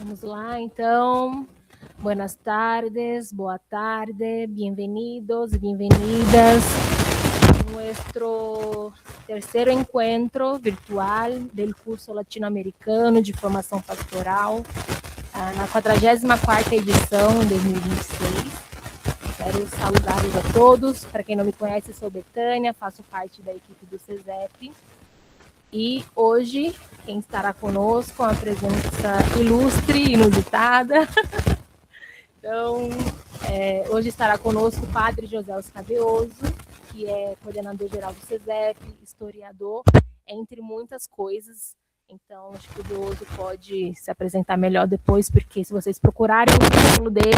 Vamos lá, então. Buenas tardes, boa tarde, bienvenidos y bienvenidas a nuestro tercer encuentro virtual del curso latino-americano de formação pastoral, na 44ª edição em 2026. Quero saudá-los a todos. Para quem não me conhece, sou Betânia, faço parte da equipe do CESEP. E hoje, quem estará conosco, uma presença ilustre, inusitada. Então, hoje estará conosco o Padre José Oscar Veoso, que é coordenador geral do CESEP, historiador, entre muitas coisas. Então, acho que o Veoso pode se apresentar melhor depois, porque se vocês procurarem o currículo dele,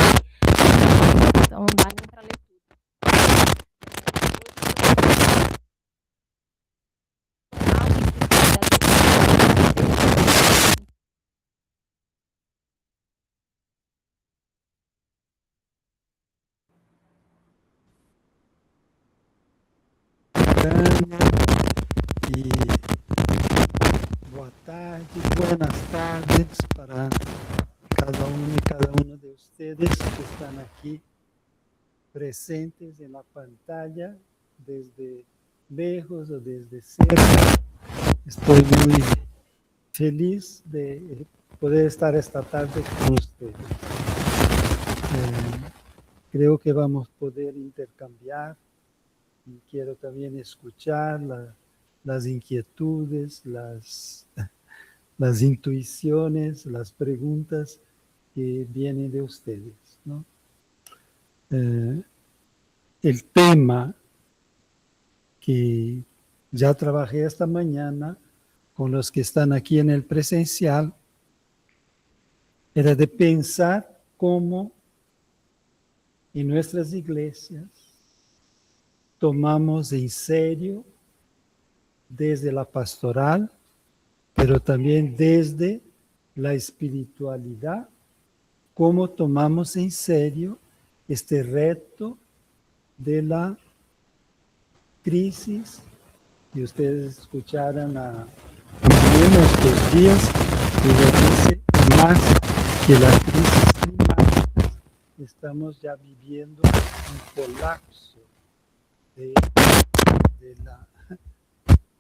então não dá nem para ler tudo. E boa tarde, buenas tardes para cada uno y cada uno de ustedes que están aquí presentes en la pantalla desde lejos o desde cerca. Estoy muy feliz de poder estar esta tarde con ustedes. Creo que vamos a poder intercambiar y quiero también escuchar las inquietudes, las intuiciones, las preguntas que vienen de ustedes, ¿no? El tema que ya trabajé esta mañana con los que están aquí en el presencial era de pensar cómo en nuestras iglesias tomamos en serio desde la pastoral, pero también desde la espiritualidad, cómo tomamos en serio este reto de la crisis, y ustedes escucharon a Miguel estos días, que le dice más que la crisis climática, estamos ya viviendo un colapso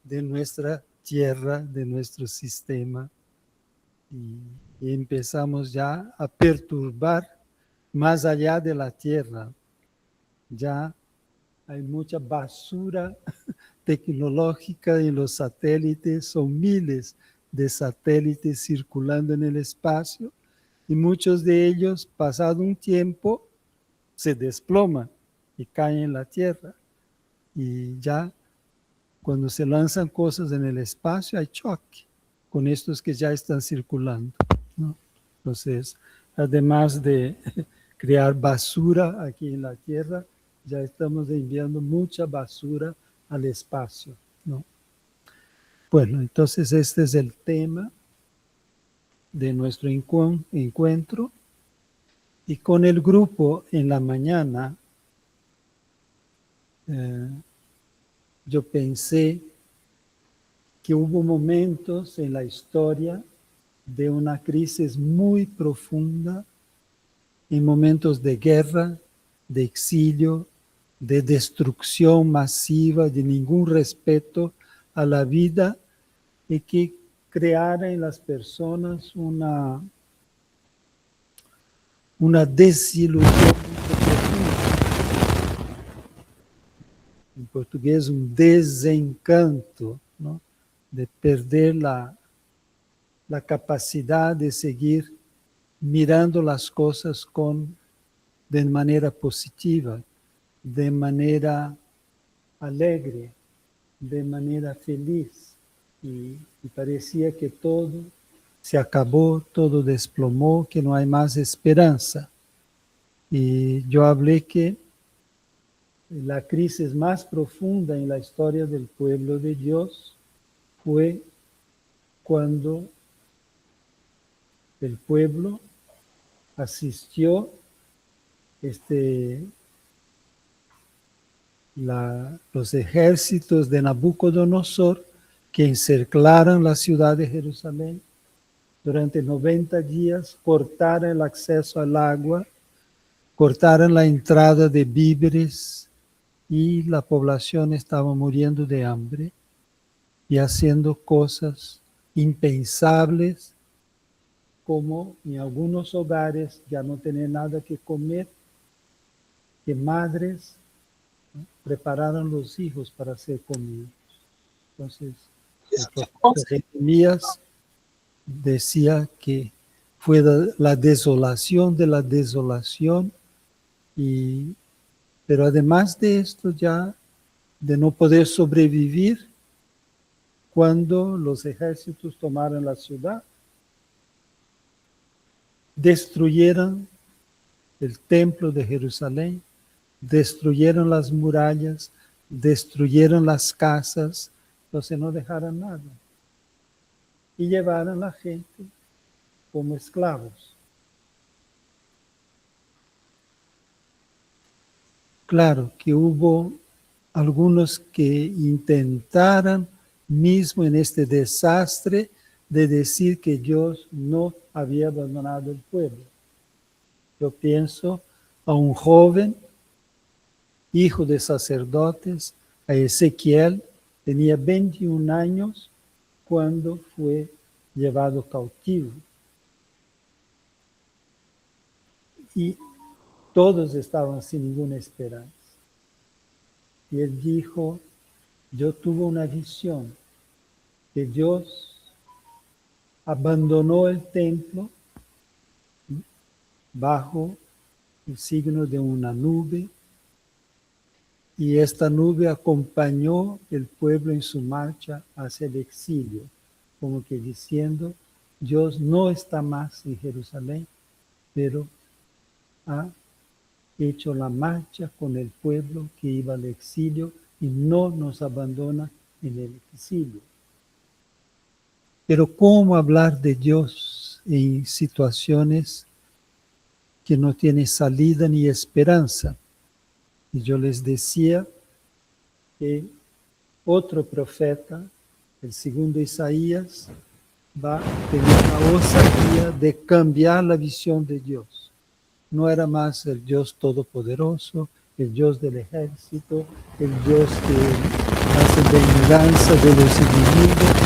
de nuestra tierra, de nuestro sistema, y empezamos ya a perturbar más allá de la tierra. Ya hay mucha basura tecnológica en los satélites, son miles de satélites circulando en el espacio, y muchos de ellos, pasado un tiempo, se desploman y caen en la tierra. Y ya cuando se lanzan cosas en el espacio hay choque con estos que ya están circulando, ¿no? Entonces, además de crear basura aquí en la tierra, ya estamos enviando mucha basura al espacio, ¿no? Bueno, entonces este es el tema de nuestro encuentro, y con el grupo en la mañana yo pensé que hubo momentos en la historia de una crisis muy profunda, en momentos de guerra, de exilio, de destrucción masiva, de ningún respeto a la vida, y que creara en las personas una desilusión profunda. En portugués, un desencanto, ¿no? De perder la capacidad de seguir mirando las cosas de manera positiva, de manera alegre, de manera feliz. Y parecía que todo se acabó, todo desplomó, que no hay más esperanza. Y yo hablé que la crisis más profunda en la historia del pueblo de Dios fue cuando el pueblo asistió los ejércitos de Nabucodonosor que encerclaron la ciudad de Jerusalén durante 90 días cortaron el acceso al agua, cortaron la entrada de víveres y la población estaba muriendo de hambre y haciendo cosas impensables, como en algunos hogares ya no tener nada que comer, que madres, ¿no?, prepararon los hijos para ser comidos. Entonces, el profeta Jeremías decía que fue la desolación de la desolación, pero además de esto ya, de no poder sobrevivir, cuando los ejércitos tomaron la ciudad, destruyeron el templo de Jerusalén, destruyeron las murallas, destruyeron las casas, entonces no dejaron nada. Y llevaron a la gente como esclavos. Claro que hubo algunos que intentaron, mismo en este desastre, de decir que Dios no había abandonado el pueblo. Yo pienso a un joven, hijo de sacerdotes, a Ezequiel, tenía 21 años cuando fue llevado cautivo. Y todos estaban sin ninguna esperanza. Y él dijo, yo tuve una visión, que Dios abandonó el templo bajo el signo de una nube, y esta nube acompañó el pueblo en su marcha hacia el exilio, como que diciendo, Dios no está más en Jerusalén, pero ha hecho la marcha con el pueblo que iba al exilio y no nos abandona en el exilio. Pero ¿cómo hablar de Dios en situaciones que no tienen salida ni esperanza? Y yo les decía que otro profeta, el segundo Isaías, va a tener la osadía de cambiar la visión de Dios. No era más el Dios todopoderoso, el Dios del ejército, el Dios que hace venganza de los enemigos.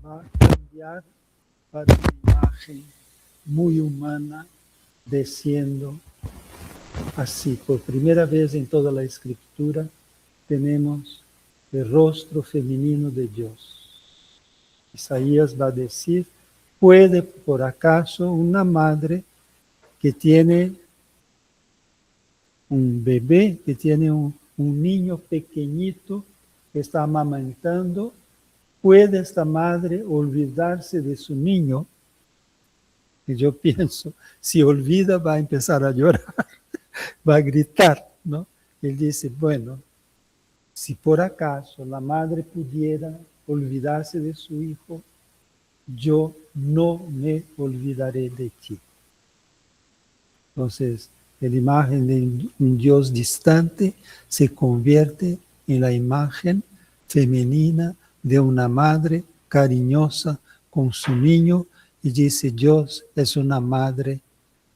Va a cambiar para una imagen muy humana, diciendo así, por primera vez en toda la escritura, tenemos el rostro femenino de Dios. Isaías va a decir, ¿puede por acaso una madre que tiene un bebé, que tiene un niño pequeñito que está amamantando, puede esta madre olvidarse de su niño? Y yo pienso, si olvida va a empezar a llorar, va a gritar, ¿no? Él dice, bueno, si por acaso la madre pudiera olvidarse de su hijo, yo no me olvidaré de ti. Entonces, la imagen de un Dios distante se convierte en la imagen femenina de una madre cariñosa con su niño, y dice, Dios es una madre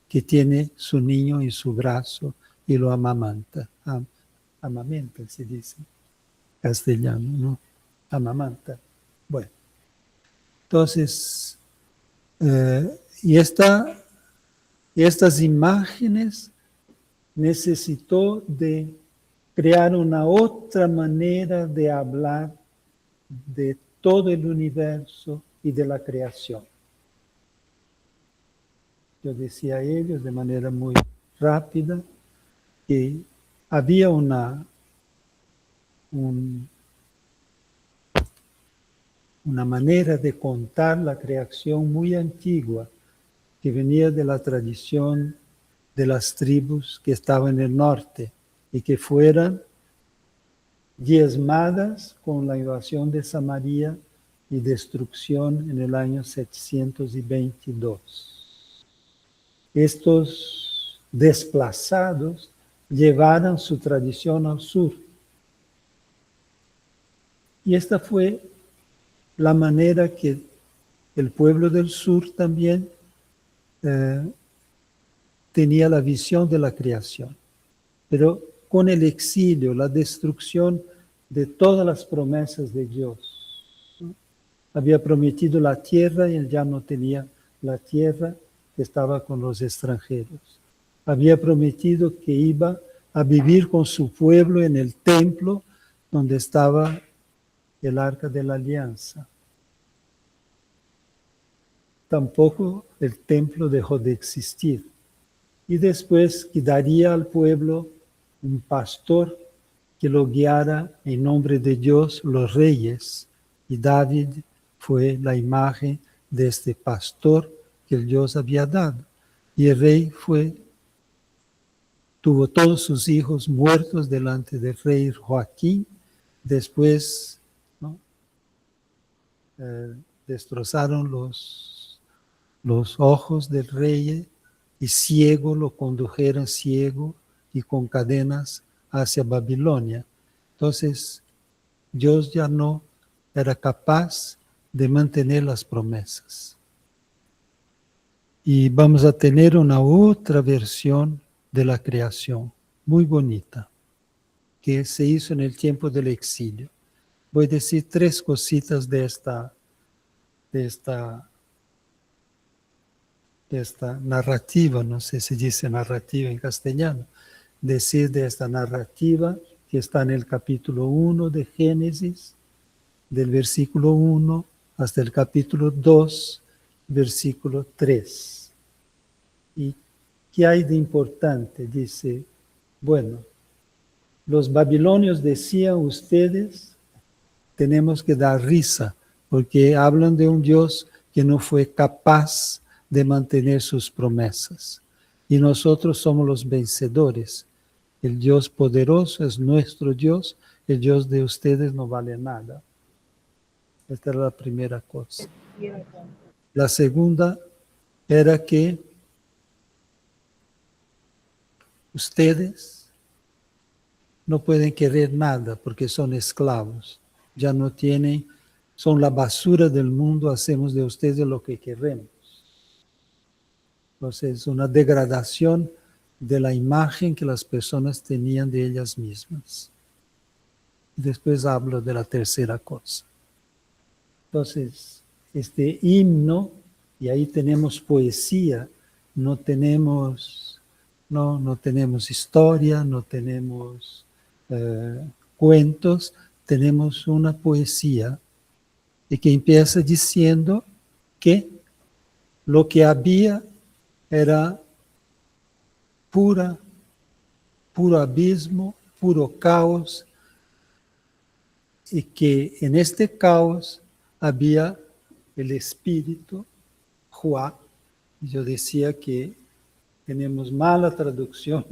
que tiene su niño en su brazo y lo amamanta. Amamenta se dice en castellano, ¿no? Amamanta. Bueno, entonces, y estas imágenes necesitó de crear una otra manera de hablar de todo el universo y de la creación. Yo decía a ellos de manera muy rápida que había una manera de contar la creación muy antigua que venía de la tradición de las tribus que estaban en el norte y que fueran diezmadas con la invasión de Samaria y destrucción en el año 722. Estos desplazados llevaron su tradición al sur. Y esta fue la manera que el pueblo del sur también tenía la visión de la creación, pero con el exilio, la destrucción de todas las promesas de Dios, ¿no? Había prometido la tierra y él ya no tenía la tierra, que estaba con los extranjeros. Había prometido que iba a vivir con su pueblo en el templo donde estaba el arca de la alianza. Tampoco el templo dejó de existir. Y después que daría al pueblo un pastor que lo guiara en nombre de Dios, los reyes. Y David fue la imagen de este pastor que el Dios había dado. Y el rey tuvo todos sus hijos muertos delante del rey Joaquín. Después, ¿no? Destrozaron los ojos del rey y ciego lo condujeron ciego y con cadenas hacia Babilonia. Entonces, Dios ya no era capaz de mantener las promesas. Y vamos a tener una otra versión de la creación, muy bonita, que se hizo en el tiempo del exilio. Voy a decir 3 cositas de esta narrativa, no sé si dice narrativa en castellano, decir de esta narrativa que está en el capítulo 1 de Génesis, del versículo 1 hasta el capítulo 2, versículo 3. ¿Y qué hay de importante? Dice, bueno, los babilonios decían ustedes, tenemos que dar risa, porque hablan de un Dios que no fue capaz de mantener sus promesas. Y nosotros somos los vencedores. El Dios poderoso es nuestro Dios, el Dios de ustedes no vale nada. Esta era la primera cosa. La segunda era que ustedes no pueden querer nada porque son esclavos. Ya no tienen, son la basura del mundo, hacemos de ustedes lo que queremos. Entonces, una degradación de la imagen que las personas tenían de ellas mismas. Después hablo de la tercera cosa. Entonces, este himno, y ahí tenemos poesía, no tenemos historia, no tenemos cuentos, tenemos una poesía y que empieza diciendo que lo que había era puro abismo, puro caos, y que en este caos había el espíritu, Ruá. Yo decía que tenemos mala traducción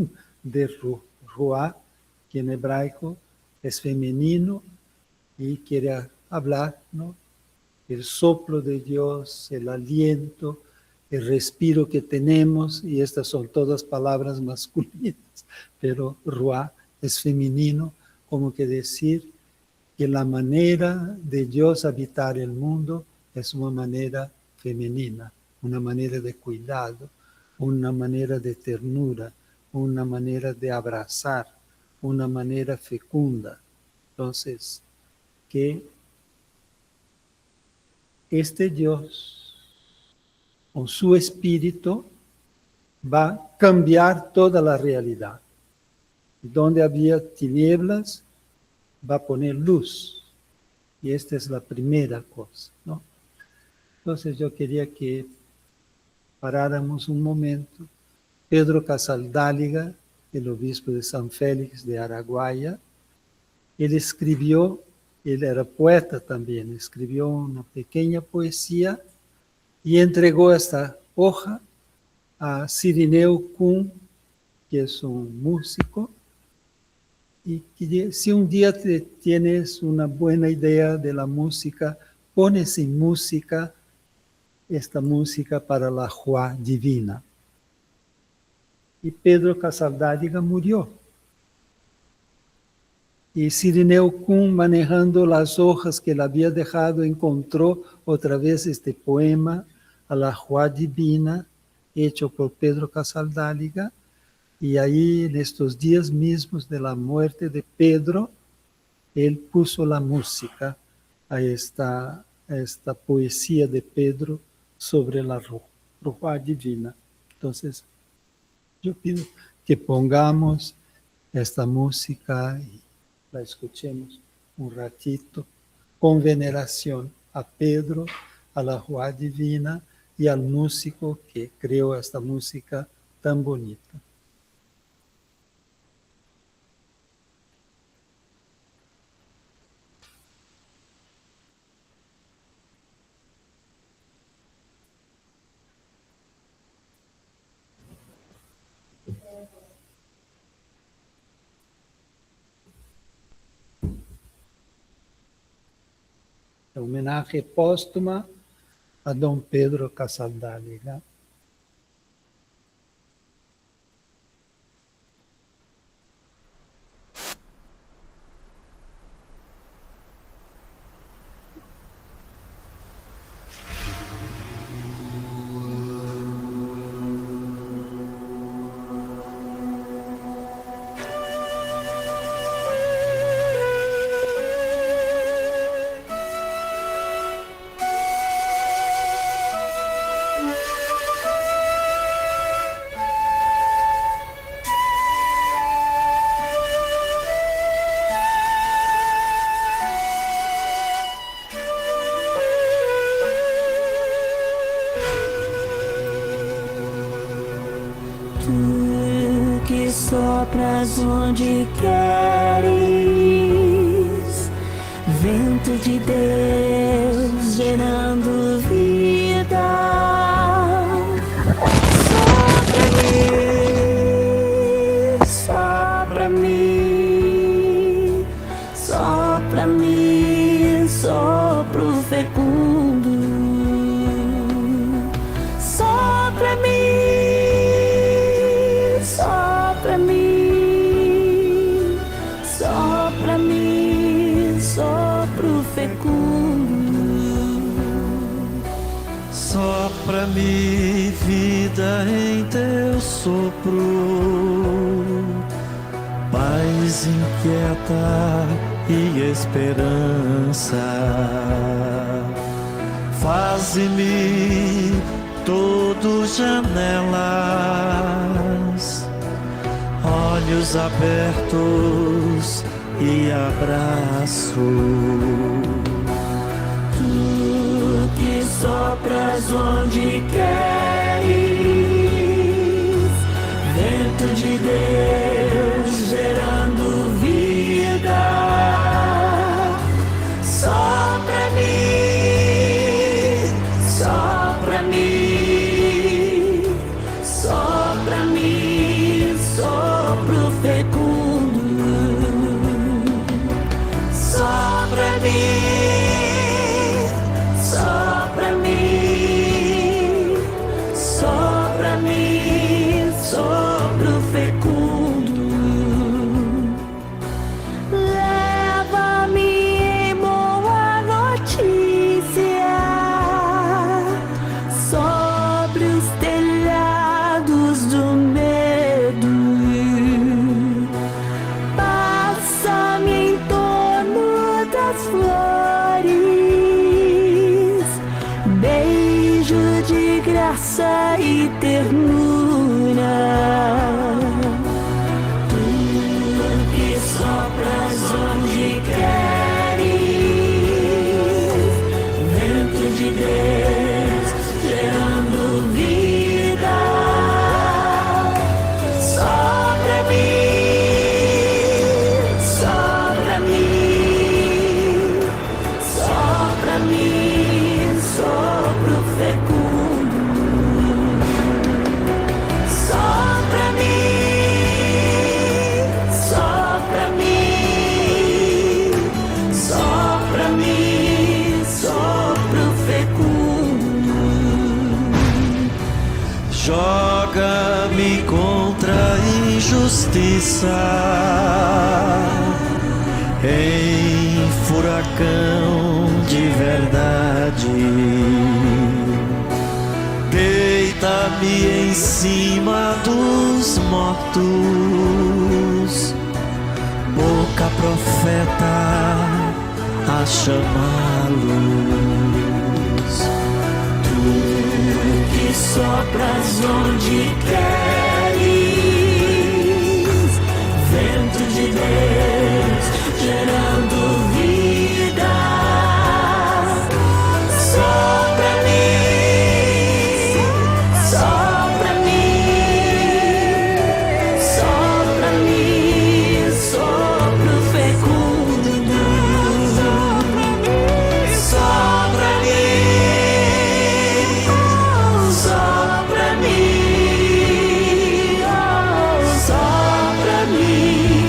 de Ruá, que en hebraico es femenino y quiere hablar, ¿no? El soplo de Dios, el aliento, el respiro que tenemos, y estas son todas palabras masculinas, pero Ruá es femenino, como que decir que la manera de Dios habitar el mundo es una manera femenina, una manera de cuidado, una manera de ternura, una manera de abrazar, una manera fecunda. Entonces, que este Dios, con su espíritu, va a cambiar toda la realidad. Donde había tinieblas, va a poner luz. Y esta es la primera cosa, ¿no? Entonces yo quería que paráramos un momento. Pedro Casaldáliga, el obispo de San Félix de Araguaia, él escribió, él era poeta también, escribió una pequeña poesía y entregó esta hoja a Cirineo Kuhn, que es un músico, y que si un día tienes una buena idea de la música, pones en música esta música para la Juá divina. Y Pedro Casaldáliga murió. Y Cirineo Kun, manejando las hojas que él había dejado, encontró otra vez este poema, A la Joa Divina, hecho por Pedro Casaldáliga. Y ahí, en estos días mismos de la muerte de Pedro, él puso la música a esta poesía de Pedro sobre la Joa Divina. Entonces, yo pido que pongamos esta música y la escuchemos un ratito con veneración a Pedro, a la Joa Divina y al músico que creó esta música tan bonita. Homenaje póstuma a Dom Pedro Casaldáliga. Sopras onde queres, vento de Deus gerando vida. Sopra mim, sopra mim, sopro fecundo. Sopra mim. Sopra mim, sopro fecundo. Sopra-me vida em teu sopro, paz inquieta e esperança. Faze-me todo janelas, olhos abertos e abraço. Tu que sopras onde queres, vento de Deus gerando vida. Sopra mim, sopra mim, sopra mim, sopro fecundo. Sopra mim, sopra mim, sopra mim, sopro fecundo. Leva-me em boa notícia sobre os telhados do medo. Passa-me em torno das flores, beijo de graça e ternura. Tu que sopras onde queres, vento de Deus gerando vida. Sopra mim, sopra mim, sopra mim, sopro fecundo. Sopra mim, sopra mim, sopra mim, sopro fecundo. Joga-me contra a injustiça, em furacão de verdade. Deita-me em cima dos mortos, boca profeta a chamá-los. Tu que sopras onde queres, vento de Deus gerando vida, sopra mim, sopra mim, sopra mim, sopro fecundo, sopra mim, sopra mim, sopra mim,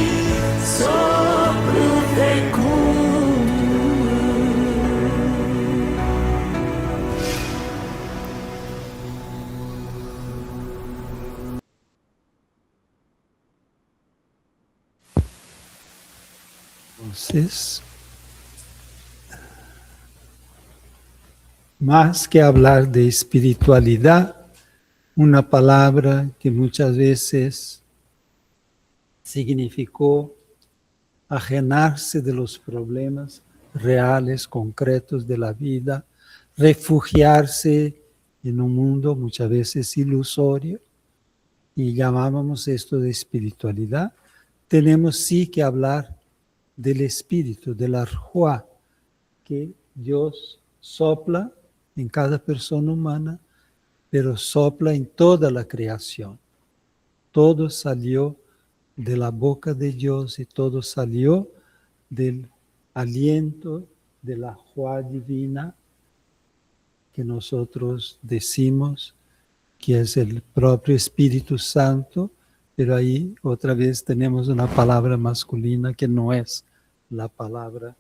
sopro fecundo. Entonces, más que hablar de espiritualidad, una palabra que muchas veces significó ajenarse de los problemas reales, concretos de la vida, refugiarse en un mundo muchas veces ilusorio, y llamábamos esto de espiritualidad. Tenemos sí que hablar del espíritu, de la Ruah, que Dios sopla en cada persona humana, pero sopla en toda la creación. Todo salió de la boca de Dios y todo salió del aliento de la Ruah divina que nosotros decimos que es el propio Espíritu Santo, pero ahí otra vez tenemos una palabra masculina que no es la palabra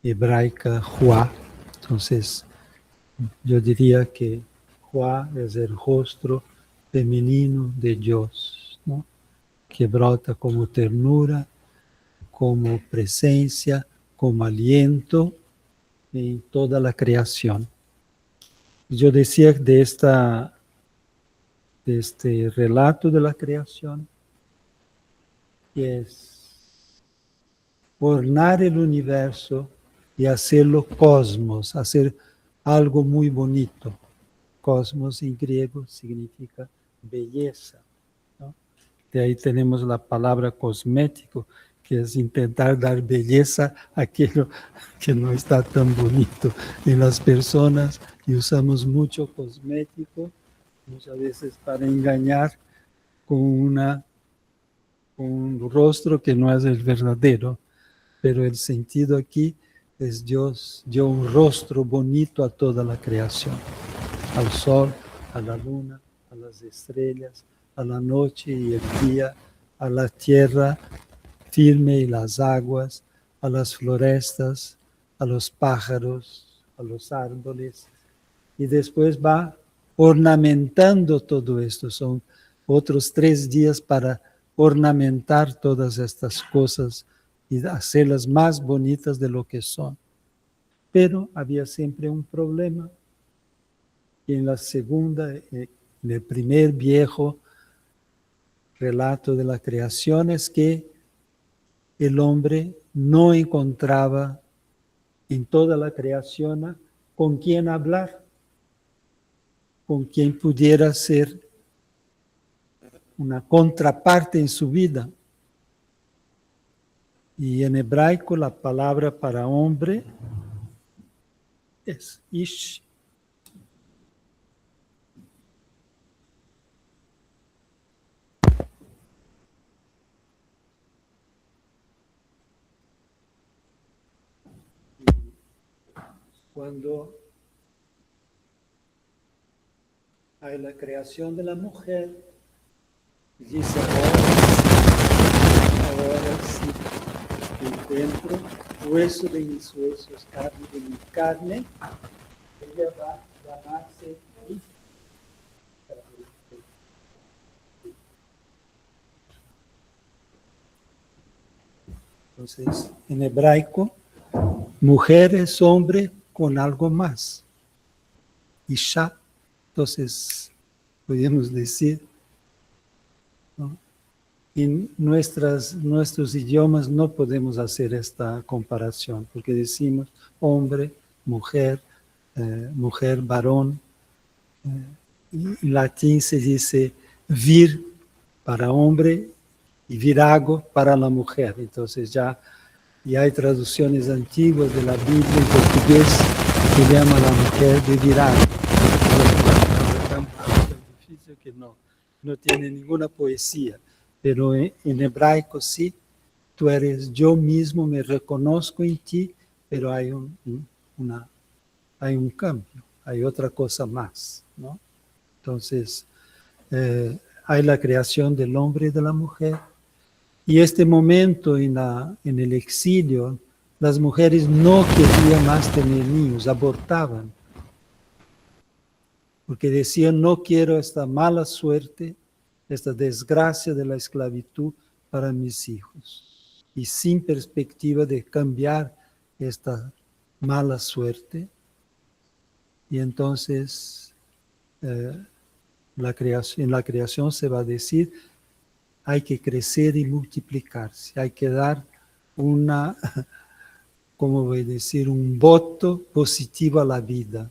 hebraica Ruah. Entonces, yo diría que Ruah es el rostro femenino de Dios, ¿no? Que brota como ternura, como presencia, como aliento en toda la creación. Yo decía de este relato de la creación, que es ornar el universo y hacerlo cosmos, hacer algo muy bonito. Cosmos en griego significa belleza, ¿no? De ahí tenemos la palabra cosmético, que es intentar dar belleza a aquello que no está tan bonito en las personas, y usamos mucho cosmético, muchas veces para engañar con un rostro que no es el verdadero, pero el sentido aquí es Dios dio un rostro bonito a toda la creación, al sol, a la luna, a las estrellas, a la noche y el día, a la tierra firme y las aguas, a las florestas, a los pájaros, a los árboles, y después va ornamentando todo esto. Son otros 3 días para ornamentar todas estas cosas y hacerlas más bonitas de lo que son. Pero había siempre un problema. Y en la segunda, en el primer viejo relato de la creación, es que el hombre no encontraba en toda la creación con quién hablar, con quien pudiera ser una contraparte en su vida. Y en hebraico la palabra para hombre es ish. Cuando hay la creación de la mujer, dice ahora sí encuentro hueso de mis huesos, carne de mi carne, ella va a llamarse hija. Entonces, en hebraico, mujer es hombre con algo más. Isha, entonces, podríamos decir, ¿no? En nuestros idiomas no podemos hacer esta comparación, porque decimos hombre, mujer, mujer, varón. En latín se dice vir para hombre y virago para la mujer. Entonces ya hay traducciones antiguas de la Biblia en portugués que llama a la mujer de virago. Es tan difícil que no tiene ninguna poesía, pero en hebraico sí, tú eres yo mismo, me reconozco en ti, pero hay un cambio, hay otra cosa más, ¿no? Entonces, hay la creación del hombre y de la mujer. Y este momento en el exilio, las mujeres no querían más tener niños, abortaban. Porque decían, no quiero esta mala suerte, esta desgracia de la esclavitud para mis hijos. Y sin perspectiva de cambiar esta mala suerte. Y entonces, en la creación se va a decir, hay que crecer y multiplicarse, hay que dar ¿cómo voy a decir? Un voto positivo a la vida,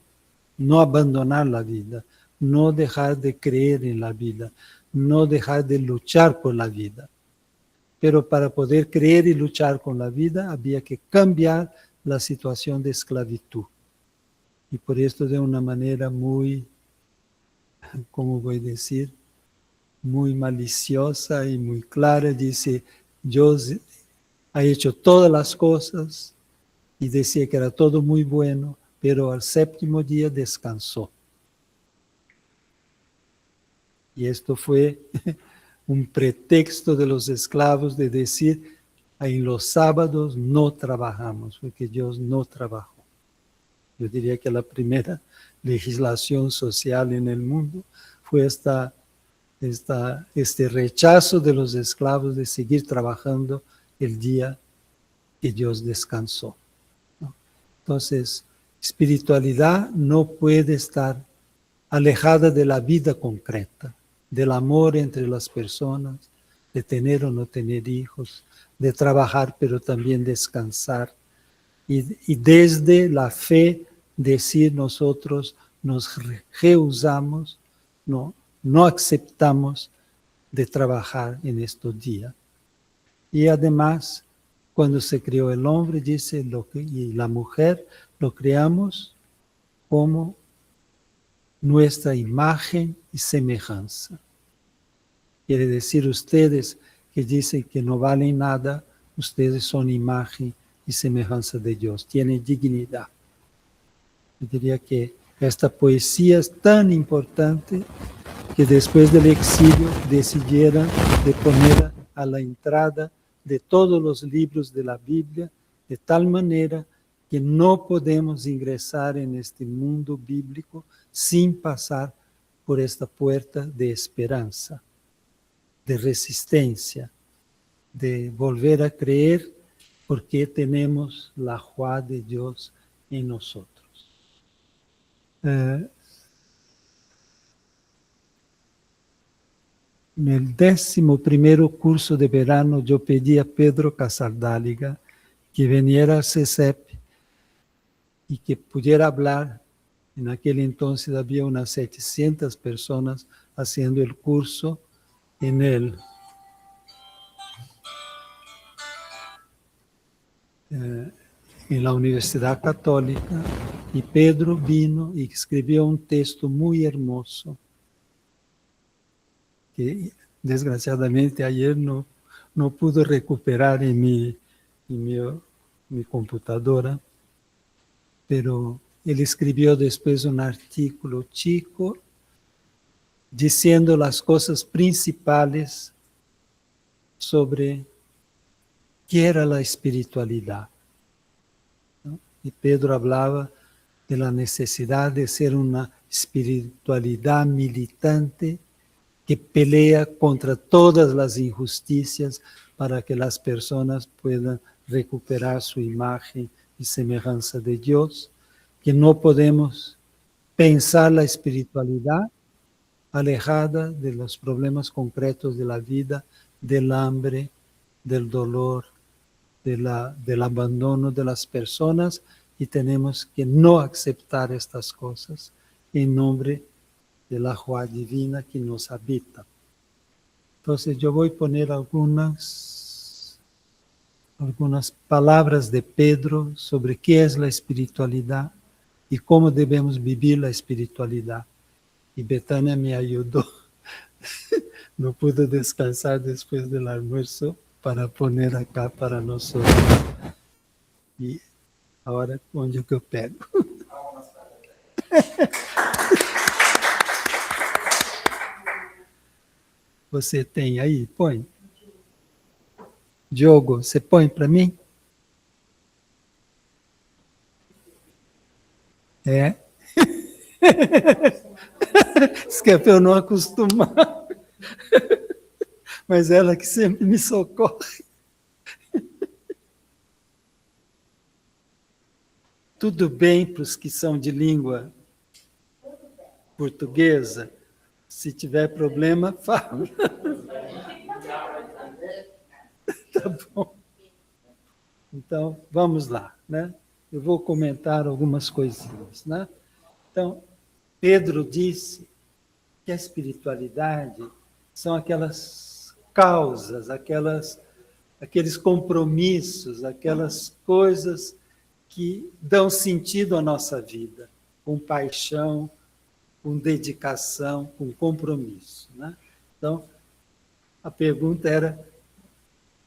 no abandonar la vida, no dejar de creer en la vida, no dejar de luchar por la vida. Pero para poder creer y luchar con la vida, había que cambiar la situación de esclavitud. Y por esto de una manera muy, ¿cómo voy a decir? Muy maliciosa y muy clara, dice, Dios ha hecho todas las cosas y decía que era todo muy bueno, pero al séptimo día descansó. Y esto fue un pretexto de los esclavos de decir, en los sábados no trabajamos, porque Dios no trabajó. Yo diría que la primera legislación social en el mundo fue este rechazo de los esclavos de seguir trabajando el día que Dios descansó, ¿no? Entonces, espiritualidad no puede estar alejada de la vida concreta, del amor entre las personas, de tener o no tener hijos, de trabajar pero también descansar. Y desde la fe decir nosotros nos rehusamos, no aceptamos de trabajar en estos días. Y además, cuando se creó el hombre, dice, y la mujer, lo creamos como nuestra imagen y semejanza. Quiere decir, ustedes que dicen que no valen nada, ustedes son imagen y semejanza de Dios, tienen dignidad. Yo diría que esta poesía es tan importante que después del exilio decidieran de poner a la entrada de todos los libros de la Biblia, de tal manera que no podemos ingresar en este mundo bíblico sin pasar por esta puerta de esperanza, de resistencia, de volver a creer porque tenemos la Juá de Dios en nosotros. En el 11º curso de verano yo pedí a Pedro Casaldáliga que viniera a CESEP y que pudiera hablar. En aquel entonces había unas 700 personas haciendo el curso en la Universidad Católica, y Pedro vino y escribió un texto muy hermoso que desgraciadamente ayer no pude recuperar en mi computadora, pero él escribió después un artículo chico diciendo las cosas principales sobre qué era la espiritualidad, ¿no? Y Pedro hablaba de la necesidad de ser una espiritualidad militante que pelea contra todas las injusticias para que las personas puedan recuperar su imagen y semejanza de Dios, que no podemos pensar la espiritualidad alejada de los problemas concretos de la vida, del hambre, del dolor, del abandono de las personas, y tenemos que no aceptar estas cosas en nombre de la Joa divina que nos habita. Entonces yo voy a poner algunas palabras de Pedro sobre qué es la espiritualidad y cómo debemos vivir la espiritualidad. Y Betania me ayudó. No pude descansar después del almuerzo para poner acá para nosotros. Y ahora, onde que eu pego? Você tem aí? Põe. Diogo, você põe para mim? É? Isso que é para eu não acostumar. Mas ela que sempre me socorre. Tudo bem para os que são de língua portuguesa? Se tiver problema, fala. Tá bom. Então, vamos lá, né? Eu vou comentar algumas coisinhas, né? Então, Pedro disse que a espiritualidade são aquelas causas, aqueles compromissos, aquelas coisas que dão sentido à nossa vida, com paixão, com dedicação, com compromisso, né? Então, a pergunta era: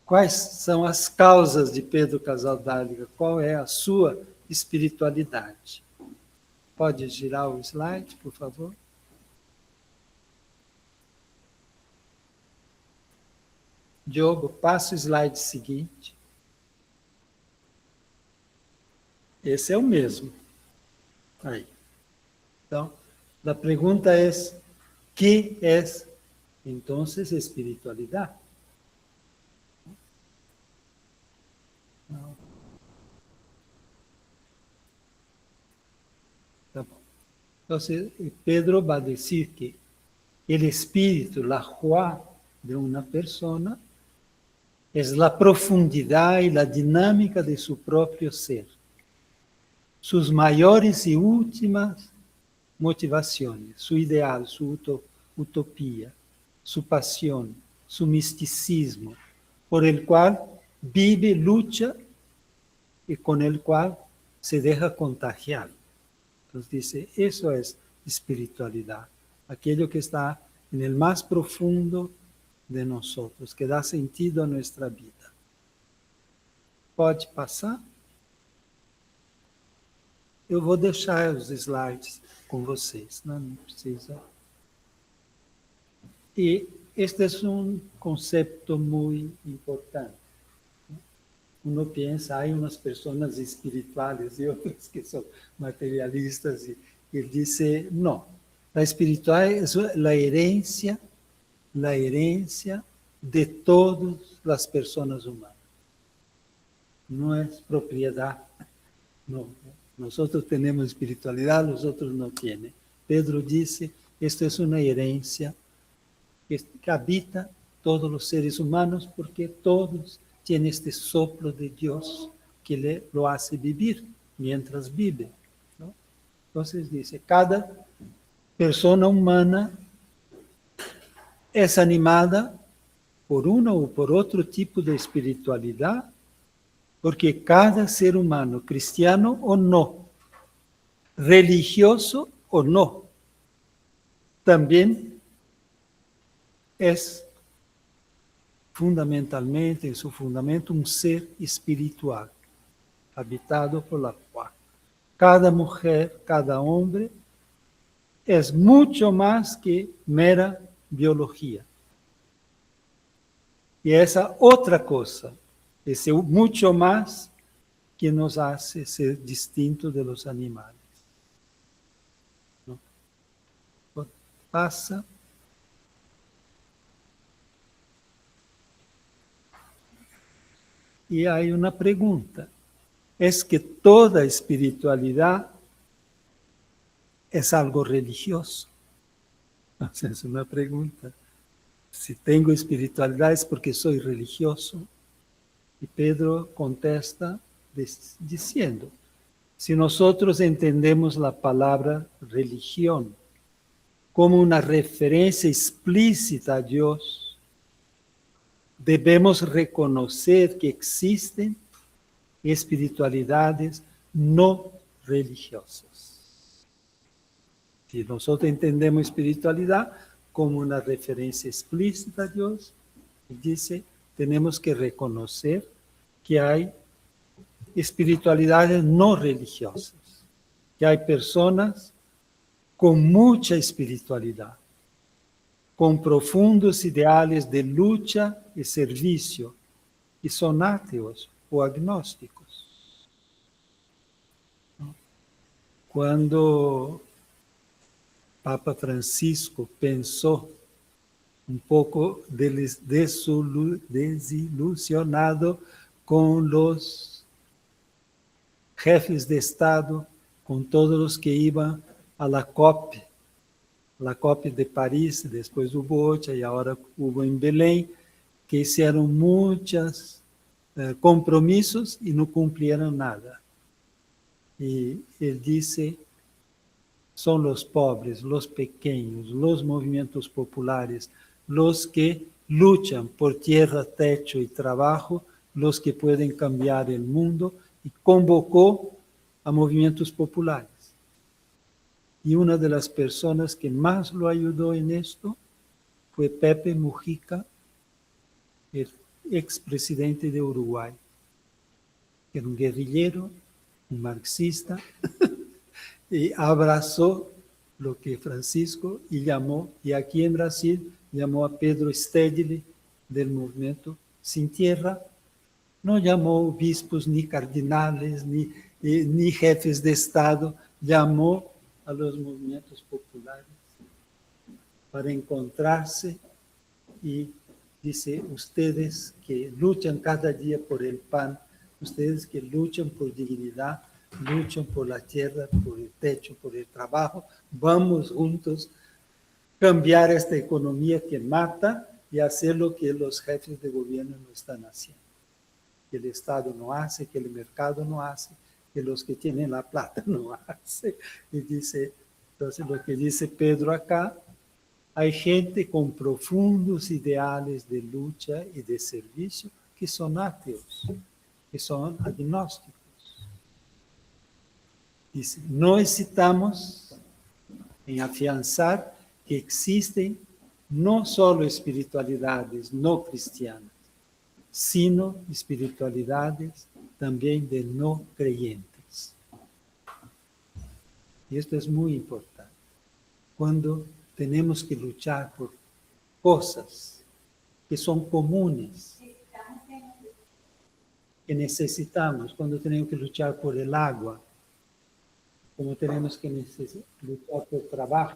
quais são as causas de Pedro Casaldáliga? Qual é a sua espiritualidade? Pode girar o slide, por favor? Diogo, passa o slide seguinte. Esse é o mesmo. Aí. Então, a pergunta é: ¿qué es entonces espiritualidad? Tá bom. Então, Pedro vai dizer que o espírito, a joa de uma pessoa, é a profundidade e a dinâmica de seu próprio ser. Sus maiores e últimas motivações, su ideal, su utopia, su pasión, su misticismo, por el cual vive, lucha y con el cual se deja contagiar. Entonces dice, eso es espiritualidad, aquello que está en el más profundo de nosotros, que da sentido a nuestra vida. Pode passar? Eu vou deixar os slides com vocês, não precisa. E este é um conceito muito importante. Uno pensa, há umas pessoas espirituais e outras que são materialistas, e ele diz, não, a espiritualidade é a herência de todas as pessoas humanas. Não é propriedade, não. Nosotros tenemos espiritualidad, los otros no tienen. Pedro dice, esto es una herencia que habita todos los seres humanos, porque todos tienen este soplo de Dios que lo hace vivir mientras vive, ¿no? Entonces dice, cada persona humana es animada por uno o por otro tipo de espiritualidad, porque cada ser humano, cristiano o no, religioso o no, también es fundamentalmente, en su fundamento, un ser espiritual, habitado por la Joa. Cada mujer, cada hombre, es mucho más que mera biología. Y esa otra cosa, ese mucho más que nos hace ser distintos de los animales. ¿No? Pasa. Y hay una pregunta. ¿Es que toda espiritualidad es algo religioso? Esa es una pregunta. Si tengo espiritualidad es porque soy religioso. Y Pedro contesta diciendo, si nosotros entendemos la palabra religión como una referencia explícita a Dios, debemos reconocer que existen espiritualidades no religiosas. Si nosotros entendemos espiritualidad como una referencia explícita a Dios, dice, tenemos que reconocer que hay espiritualidades no religiosas, que hay personas con mucha espiritualidad, con profundos ideales de lucha y servicio, y son ateos o agnósticos. Cuando Papa Francisco pensó un poco desilusionado con los jefes de Estado, con todos los que iban a la COP de París, después hubo otra y ahora hubo en Belén, que hicieron muchos compromisos y no cumplieron nada. Y él dice, son los pobres, los pequeños, los movimientos populares, los que luchan por tierra, techo y trabajo, los que pueden cambiar el mundo, y convocó a movimientos populares. Y una de las personas que más lo ayudó en esto fue Pepe Mujica, el expresidente de Uruguay. Era un guerrillero, un marxista, y abrazó lo que Francisco y llamó, y aquí en Brasil llamó a Pedro Stedley del movimiento Sin Tierra. No llamó obispos, ni cardenales, ni jefes de Estado, llamó a los movimientos populares para encontrarse y dice, ustedes que luchan cada día por el pan, ustedes que luchan por dignidad, luchan por la tierra, por el techo, por el trabajo, vamos juntos a cambiar esta economía que mata y hacer lo que los jefes de gobierno no están haciendo, que el Estado no hace, que el mercado no hace, que los que tienen la plata no hacen. Y dice, entonces lo que dice Pedro acá, hay gente con profundos ideales de lucha y de servicio que son ateos, que son agnósticos. Dice, no hesitamos en afianzar que existen no solo espiritualidades no cristianas, sino espiritualidades también de no creyentes. Y esto es muy importante. Cuando tenemos que luchar por cosas que son comunes, que necesitamos, cuando tenemos que luchar por el agua, como tenemos que luchar por trabajo,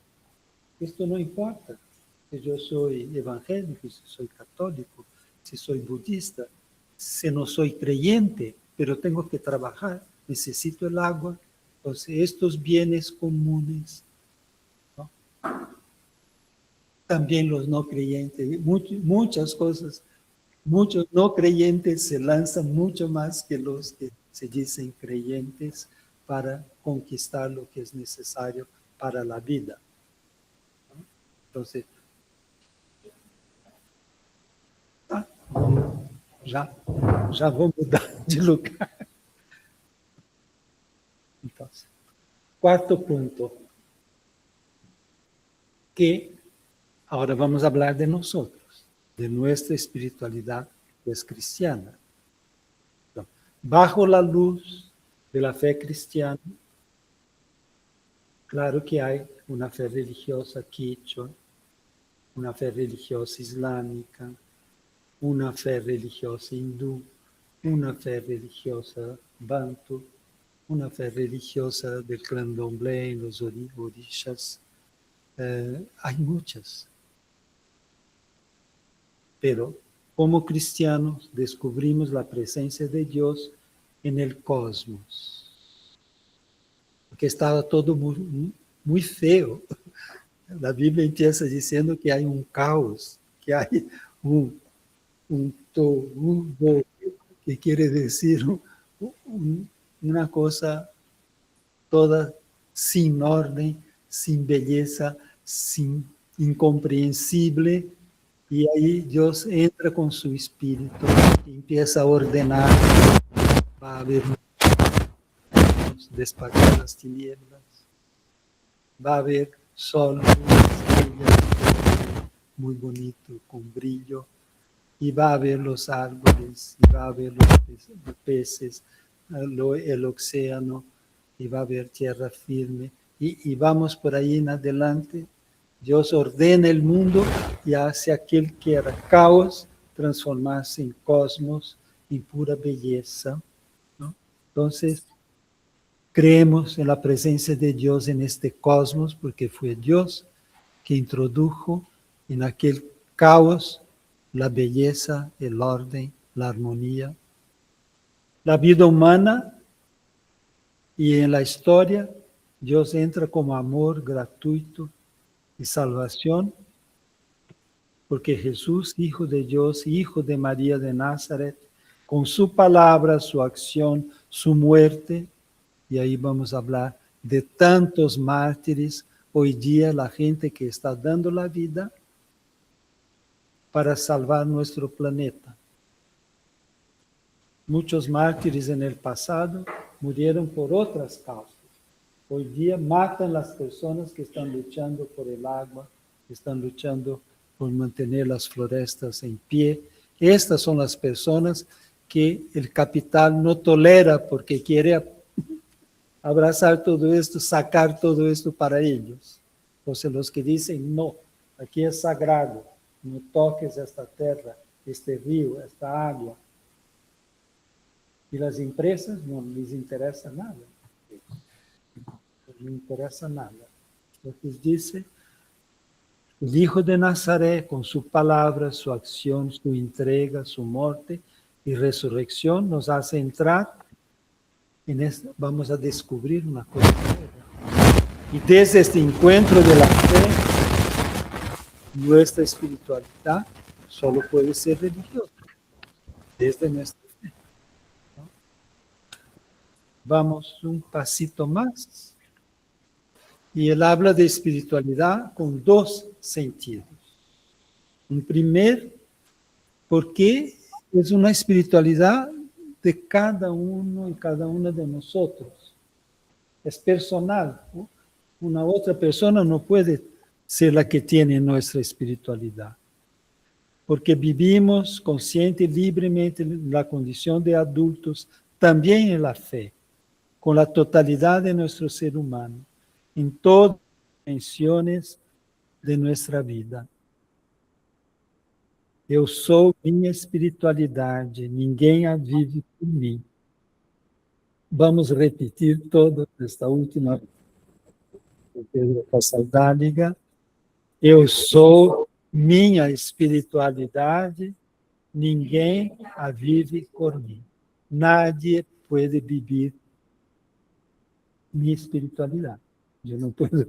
esto no importa si yo soy evangélico, si soy católico, si soy budista, si no soy creyente, pero tengo que trabajar, necesito el agua. Entonces, estos bienes comunes, ¿no? También los no creyentes, muchas cosas, muchos no creyentes se lanzan mucho más que los que se dicen creyentes para conquistar lo que es necesario para la vida, ¿no? Entonces, já vou mudar de lugar. Entonces, cuarto punto, que ahora vamos a hablar de nosotros, de nuestra espiritualidad pues cristiana. Entonces, bajo la luz de la fe cristiana, claro que hay una fe religiosa quichua, una fe religiosa islámica, una fe religiosa hindú, una fe religiosa bantu, una fe religiosa del candomblé, los orishas. Hay muchas. Pero como cristianos descubrimos la presencia de Dios en el cosmos, porque estaba todo muy feo. La Biblia empieza diciendo que hay un caos, que hay un todo, que quiere decir una cosa toda sin orden, sin belleza, sin incomprensible. Y ahí Dios entra con su espíritu y empieza a ordenar. Va a haber luz, despachar las tinieblas. Va a haber sol, estrellas, muy bonito, con brillo. Y va a haber los árboles, y va a haber los peces, el océano, y va a haber tierra firme. Y vamos por ahí en adelante. Dios ordena el mundo y hace aquel que era caos transformarse en cosmos, en pura belleza, ¿no? Entonces, creemos en la presencia de Dios en este cosmos porque fue Dios que introdujo en aquel caos la belleza, el orden, la armonía. La vida humana y en la historia, Dios entra como amor gratuito y salvación, porque Jesús, Hijo de Dios, Hijo de María de Nazaret, con su palabra, su acción, su muerte, y ahí vamos a hablar de tantos mártires, hoy día la gente que está dando la vida para salvar nuestro planeta. Muchos mártires en el pasado murieron por otras causas. Hoy día matan las personas que están luchando por el agua, que están luchando por mantener las florestas en pie. Estas son las personas que el capital no tolera porque quiere abrazar todo esto, sacar todo esto para ellos. Entonces los que dicen, no, aquí es sagrado, no toques esta tierra, este río, esta agua. Y las empresas no les interesa nada. No interesa nada. Entonces dice, el Hijo de Nazaret, con su palabra, su acción, su entrega, su muerte y resurrección, nos hace entrar en esto. Vamos a descubrir una cosa nueva. Y desde este encuentro de la fe, nuestra espiritualidad solo puede ser religiosa. Desde nuestra fe, ¿no? Vamos un pasito más. Y él habla de espiritualidad con dos sentidos. Un primer, porque es una espiritualidad de cada uno y cada una de nosotros. Es personal, ¿no? Una otra persona no puede ser la que tiene nuestra espiritualidad. Porque vivimos consciente y libremente en la condición de adultos, también en la fe, con la totalidad de nuestro ser humano, en todas las dimensiones de nuestra vida. Eu sou minha espiritualidade, ninguém a vive por mim. Vamos repetir toda esta última de Pedro Cassaldáliga. Eu sou minha espiritualidade, ninguém a vive por mim. Nadie puede vivir mi espiritualidad. Yo no puedo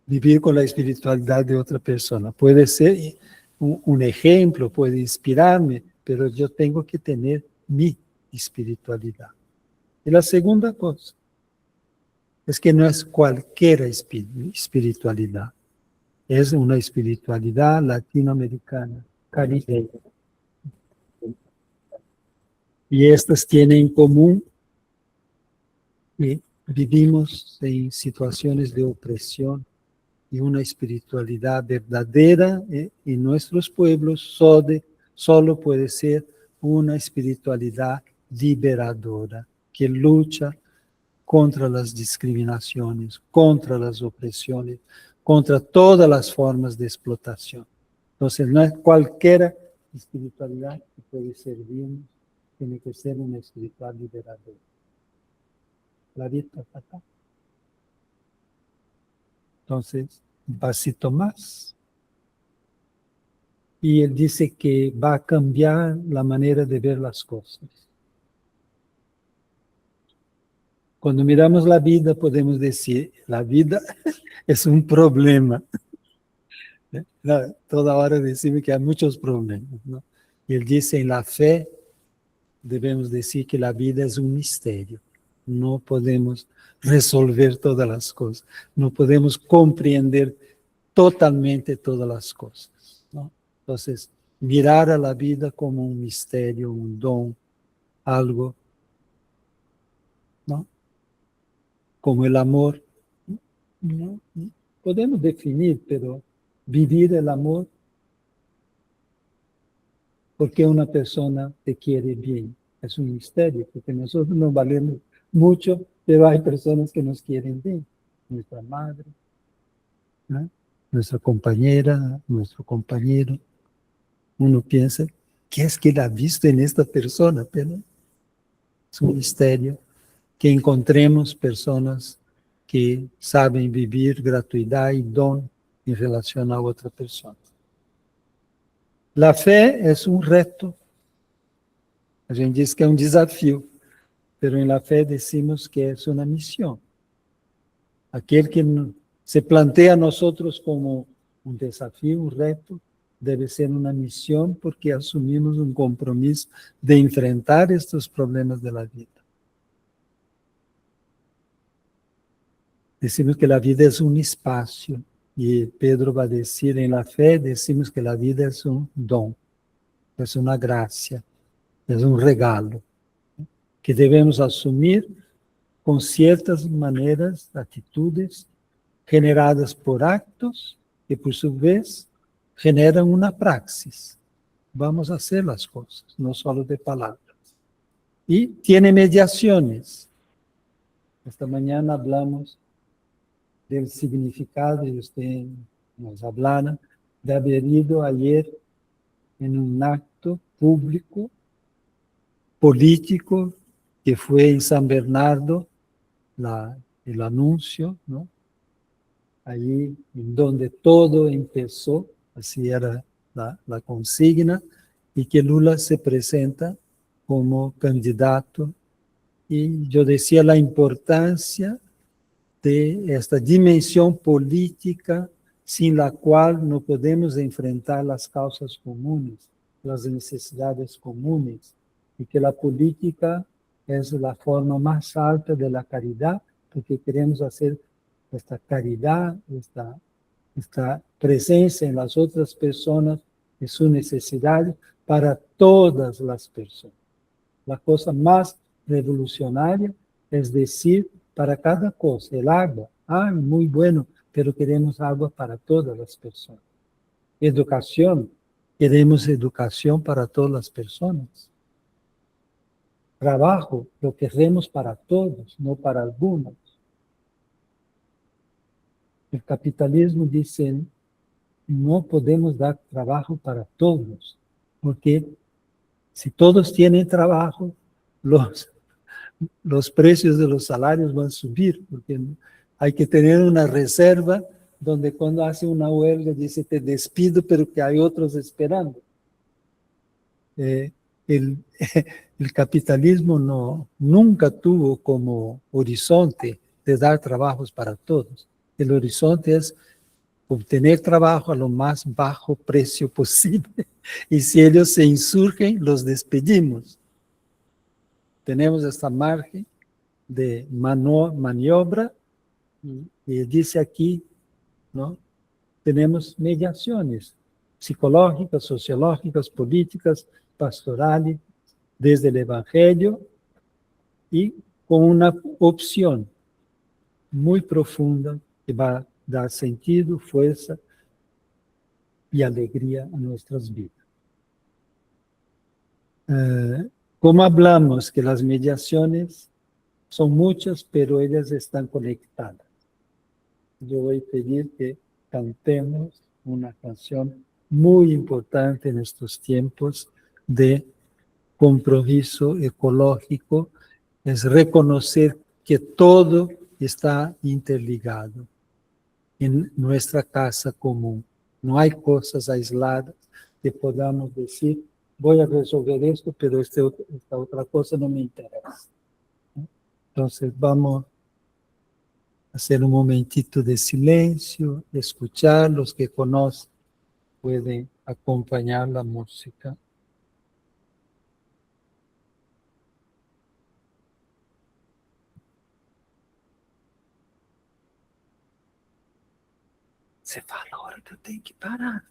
vivir con la espiritualidad de otra persona. Puede ser un ejemplo, puede inspirarme, pero yo tengo que tener mi espiritualidad. Y la segunda cosa es que no es cualquier espiritualidad, es una espiritualidad latinoamericana, caribeña. Y estas tienen en común que vivimos en situaciones de opresión y una espiritualidad verdadera en nuestros pueblos solo puede ser una espiritualidad liberadora que lucha contra las discriminaciones, contra las opresiones, contra todas las formas de explotación. Entonces, no es cualquier espiritualidad que puede servirnos, tiene que ser una espiritual liberadora. Clarito, acá. Entonces, un pasito más. y él dice que va a cambiar la manera de ver las cosas. Cuando miramos la vida podemos decir, la vida es un problema. Toda hora decimos que hay muchos problemas, ¿no? Y él dice, en la fe debemos decir que la vida es un misterio. No podemos resolver todas las cosas, no podemos comprender totalmente todas las cosas, ¿no? Entonces, mirar a la vida como un misterio, un don, algo, ¿no? Como el amor, ¿no? Podemos definir, pero vivir el amor porque una persona te quiere bien. Es un misterio, porque nosotros no valemos mucho, pero hay personas que nos quieren bien. Nuestra madre, ¿no? Nuestra compañera, nuestro compañero. Uno piensa, ¿qué es que él ha visto en esta persona? Pero es un misterio que encontremos personas que saben vivir gratuidad y don en relación a otra persona. La fe es un reto. A gente diz que é um desafio, pero en la fe decimos que es una misión. Aquel que se plantea a nosotros como un desafío, un reto, debe ser una misión porque asumimos un compromiso de enfrentar estos problemas de la vida. Decimos que la vida es un espacio y Pedro va a decir, en la fe decimos que la vida es un don, es una gracia, es un regalo que debemos asumir con ciertas maneras, atitudes generadas por actos que por su vez generan una praxis. Vamos a hacer las cosas, no solo de palabras. Y tiene mediaciones. Esta mañana hablamos del significado, y usted nos hablara de haber ido ayer en un acto público, político, que fue en San Bernardo, el anuncio, ¿no? Allí en donde todo empezó, así era la consigna, y que Lula se presenta como candidato. Y yo decía la importancia de esta dimensión política sin la cual no podemos enfrentar las causas comunes, las necesidades comunes, y que la política es la forma más alta de la caridad, porque queremos hacer esta caridad, esta presencia en las otras personas y su necesidad para todas las personas. La cosa más revolucionaria es decir, para cada cosa, el agua, muy bueno, pero queremos agua para todas las personas. Educación, queremos educación para todas las personas. Trabajo, lo queremos para todos, no para algunos. El capitalismo dice, no podemos dar trabajo para todos, porque si todos tienen trabajo, los precios de los salarios van a subir, porque hay que tener una reserva donde cuando hace una huelga dice, te despido, pero que hay otros esperando. El capitalismo nunca tuvo como horizonte de dar trabajos para todos. El horizonte es obtener trabajo a lo más bajo precio posible. Y si ellos se insurgen, los despedimos. Tenemos esta margen de maniobra y dice aquí, ¿no? Tenemos mediaciones psicológicas, sociológicas, políticas, pastorales, desde el Evangelio y con una opción muy profunda que va a dar sentido, fuerza y alegría a nuestras vidas. Como hablamos que las mediaciones son muchas, pero ellas están conectadas. Yo voy a pedir que cantemos una canción muy importante en estos tiempos de compromiso ecológico, es reconocer que todo está interligado en nuestra casa común. No hay cosas aisladas, que podamos decir, voy a resolver esto, pero esta otra cosa no me interesa. Entonces vamos a hacer un momentito de silencio, escuchar. Los que conocen pueden acompañar la música. Você fala a hora que eu tenho que parar.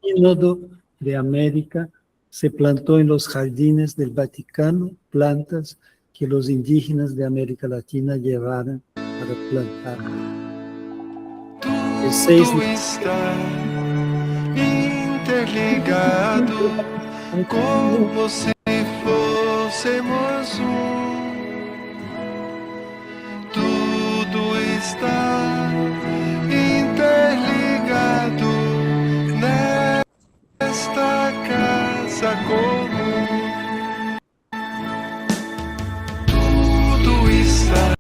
Sínodo de América se plantó en los jardines del Vaticano plantas que los indígenas de América Latina llevaron para plantar. Tudo está interligado, como se fôssemos Tudo está interligado nesta casa comum. Tudo está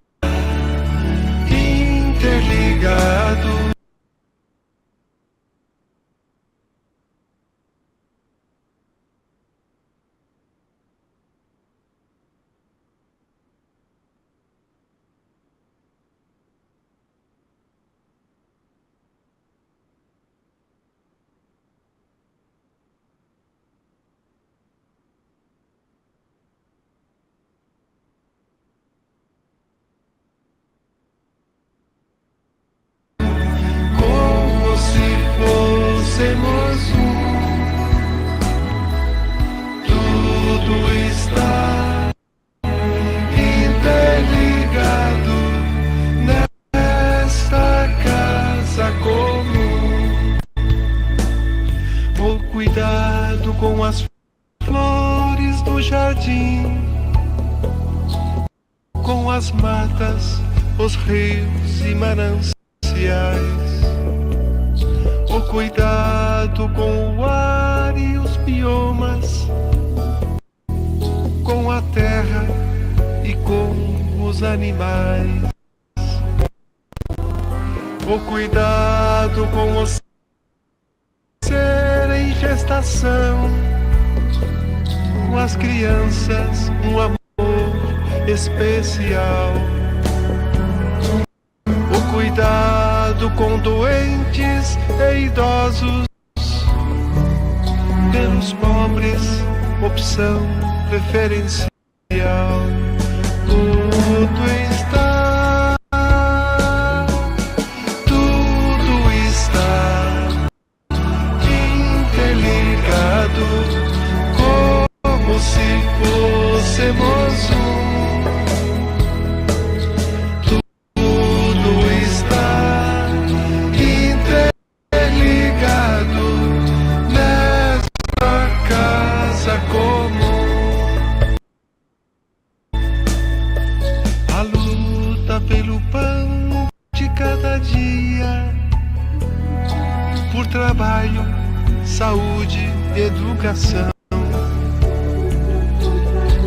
interligado. Como se fôssemos Tudo está interligado nesta casa comum. O cuidado com as flores do jardim, com as matas, os rios e mananciais. O cuidado com o ar e os biomas, com a terra e com os animais. O cuidado com o ser em gestação, com as crianças, um amor especial. O cuidado com doentes e idosos, pelos pobres, opção preferencial. Tudo está interligado, como se fôssemos Tudo está interligado nesta casa comum. A luta pelo pão de cada dia, por trabalho, saúde, educação.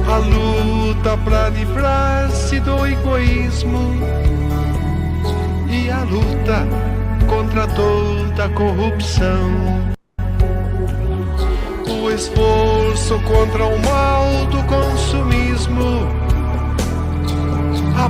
A luta para livrar-se do egoísmo e a luta contra toda corrupção. O esforço contra o mal do consumismo. A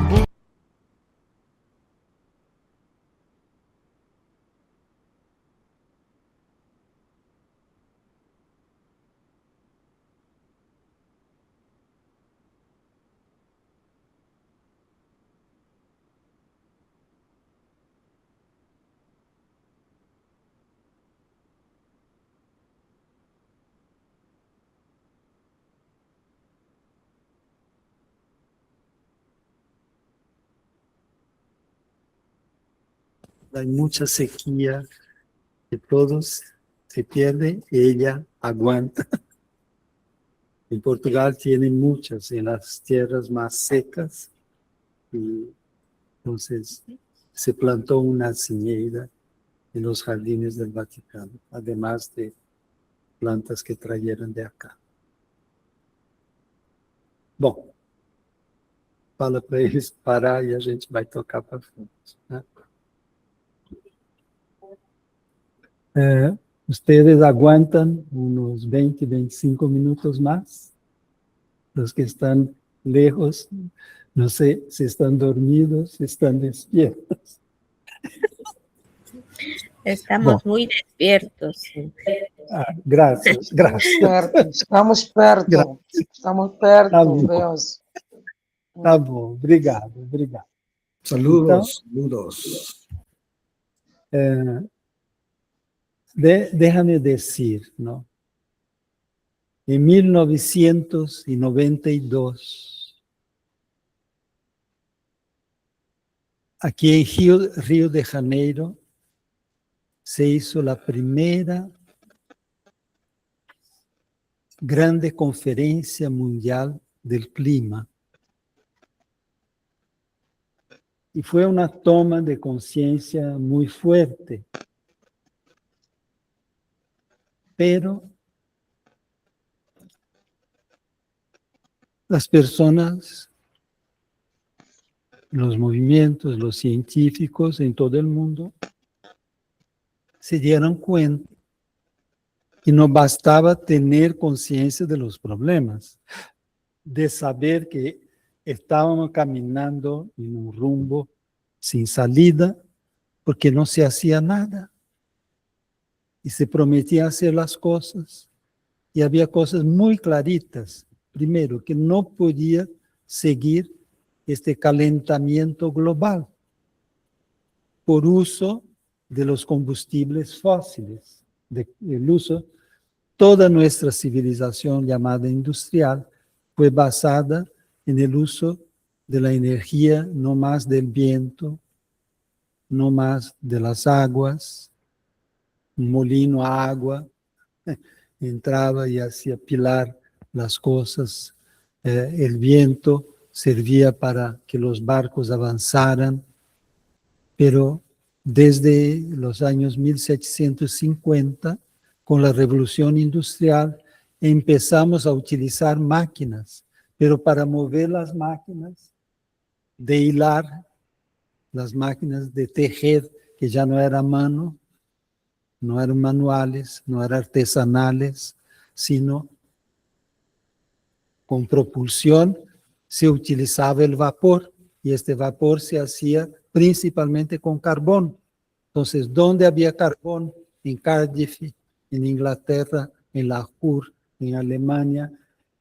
Hay mucha sequía que todos se pierden, ella aguanta. En Portugal tiene muchas, en las tierras más secas, y entonces se plantó una cimeira en los jardines del Vaticano, además de plantas que trajeron de acá. Bom, fala para eles parar e a gente vai tocar para frente, né? Ustedes aguantan unos 20, 25 minutos más. Los que están lejos, no sé si están dormidos, si están despiertos. Estamos muy despiertos. Gracias, gracias. Perto, estamos perto. Gracias. Estamos perto, Tá bom. Deus. Tá bom, obrigado, obrigado. Saludos, saludos. Déjame decir, ¿no? En 1992, aquí en Río de Janeiro, se hizo la primera grande conferencia mundial del clima. Y fue una toma de conciencia muy fuerte. Pero las personas, los movimientos, los científicos en todo el mundo se dieron cuenta que no bastaba tener conciencia de los problemas, de saber que estábamos caminando en un rumbo sin salida porque no se hacía nada. Y se prometía hacer las cosas, y había cosas muy claritas. Primero, que no podía seguir este calentamiento global por uso de los combustibles fósiles, el uso. Toda nuestra civilización llamada industrial fue basada en el uso de la energía, no más del viento, no más de las aguas. Un molino a agua entraba y hacía pilar las cosas. El viento servía para que los barcos avanzaran, pero desde los años 1750, con la revolución industrial, empezamos a utilizar máquinas, pero para mover las máquinas, de hilar, las máquinas de tejer, que ya no era a mano, no eran manuales, no eran artesanales, sino con propulsión se utilizaba el vapor, y este vapor se hacía principalmente con carbón. Entonces, ¿dónde había carbón? En Cardiff, en Inglaterra, en Lahore, en Alemania,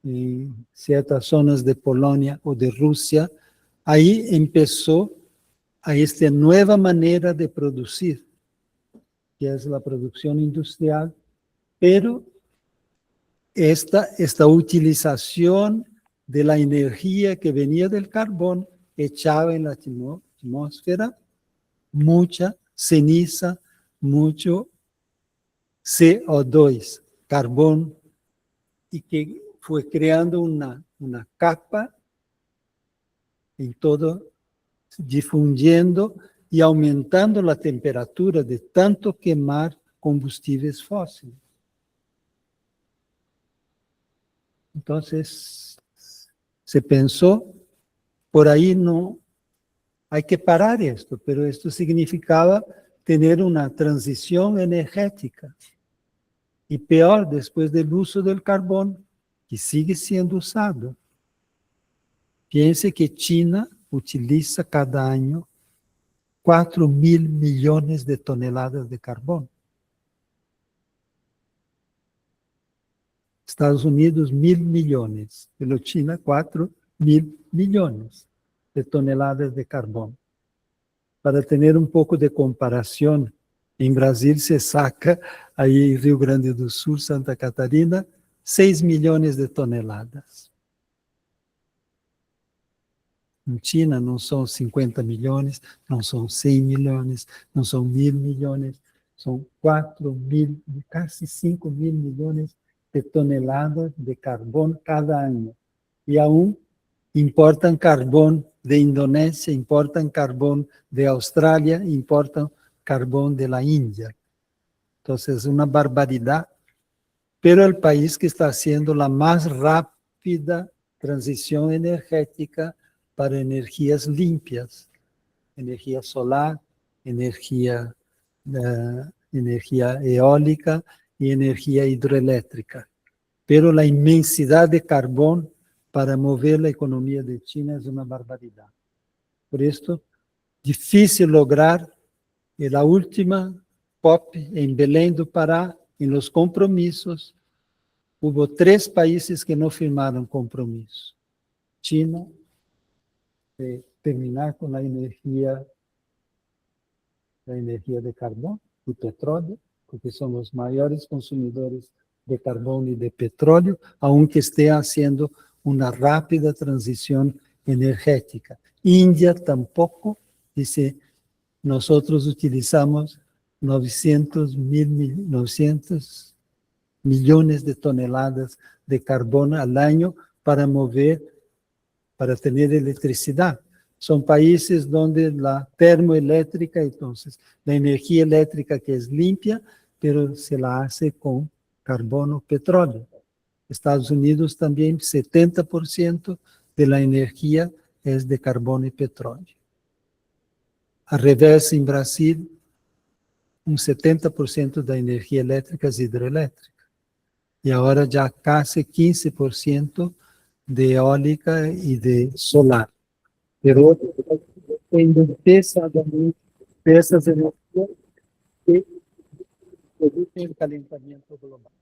en ciertas zonas de Polonia o de Rusia. Ahí empezó a esta nueva manera de producir, que es la producción industrial, pero esta utilización de la energía que venía del carbón echaba en la atmósfera mucha ceniza, mucho CO2, carbón, y que fue creando una capa en todo, difundiendo y aumentando la temperatura de tanto quemar combustibles fósiles. Entonces, se pensó, por ahí no, hay que parar esto, pero esto significaba tener una transición energética. Y peor, después del uso del carbón, que sigue siendo usado. Piense que China utiliza cada año 4.000 millones de toneladas de carbón. Estados Unidos, 1.000 millones, pero China, 4.000 millones de toneladas de carbón. Para tener un poco de comparación, en Brasil se saca, ahí en Rio Grande do Sul, Santa Catarina, 6 millones de toneladas. En China não são 50 milhões, não são 100 milhões, não são 1.000 milhões, são 4.000, quase 5.000 milhões de toneladas de carbono cada ano. E aún importam carbono de Indonésia, importam carbono de Austrália, importam carbono de la Índia. Então, é uma barbaridade. Pero el país que está haciendo la más rápida transición energética para energías limpias, energía solar, energía eólica y energía hidroeléctrica. Pero la inmensidad de carbón para mover la economía de China es una barbaridad. Por esto, difícil lograr la última COP en Belém do Pará, en los compromisos. Hubo 3 países que no firmaron compromiso. China, terminar con la energía de carbón y petróleo, porque son los mayores consumidores de carbón y de petróleo, aunque esté haciendo una rápida transición energética. India tampoco, dice, nosotros utilizamos 900 millones de toneladas de carbono al año para tener electricidad. Son países donde la termoeléctrica, entonces, la energía eléctrica que es limpia, pero se la hace con carbono, petróleo. Estados Unidos también, 70% de la energía es de carbono y petróleo. Al revés, en Brasil, un 70% de la energía eléctrica es hidroeléctrica. Y ahora ya casi 15% de eólica y de solar. Pero dependen pesadamente de esas energías que producen el calentamiento global.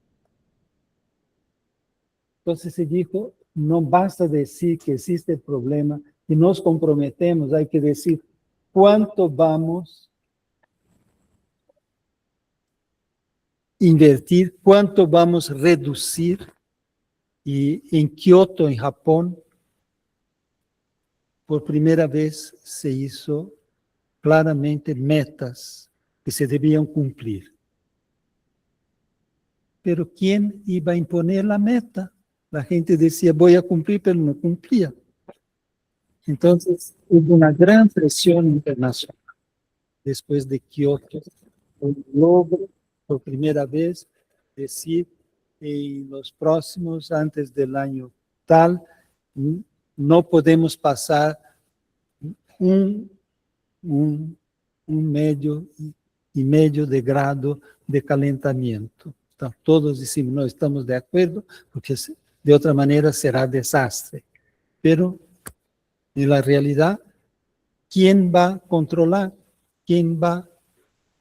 Entonces se dijo, no basta decir que existe el problema y nos comprometemos, hay que decir cuánto vamos a invertir, cuánto vamos a reducir. Y en Kioto, en Japón, por primera vez se hizo claramente metas que se debían cumplir. Pero ¿quién iba a imponer la meta? La gente decía, voy a cumplir, pero no cumplía. Entonces, hubo una gran presión internacional. Después de Kioto, un logro por primera vez decir, en los próximos, antes del año tal, no podemos pasar un medio y medio de grado de calentamiento. Então, todos decimos, no estamos de acuerdo, porque de otra manera será desastre. Pero, en la realidad, ¿quién va a controlar? ¿Quién va?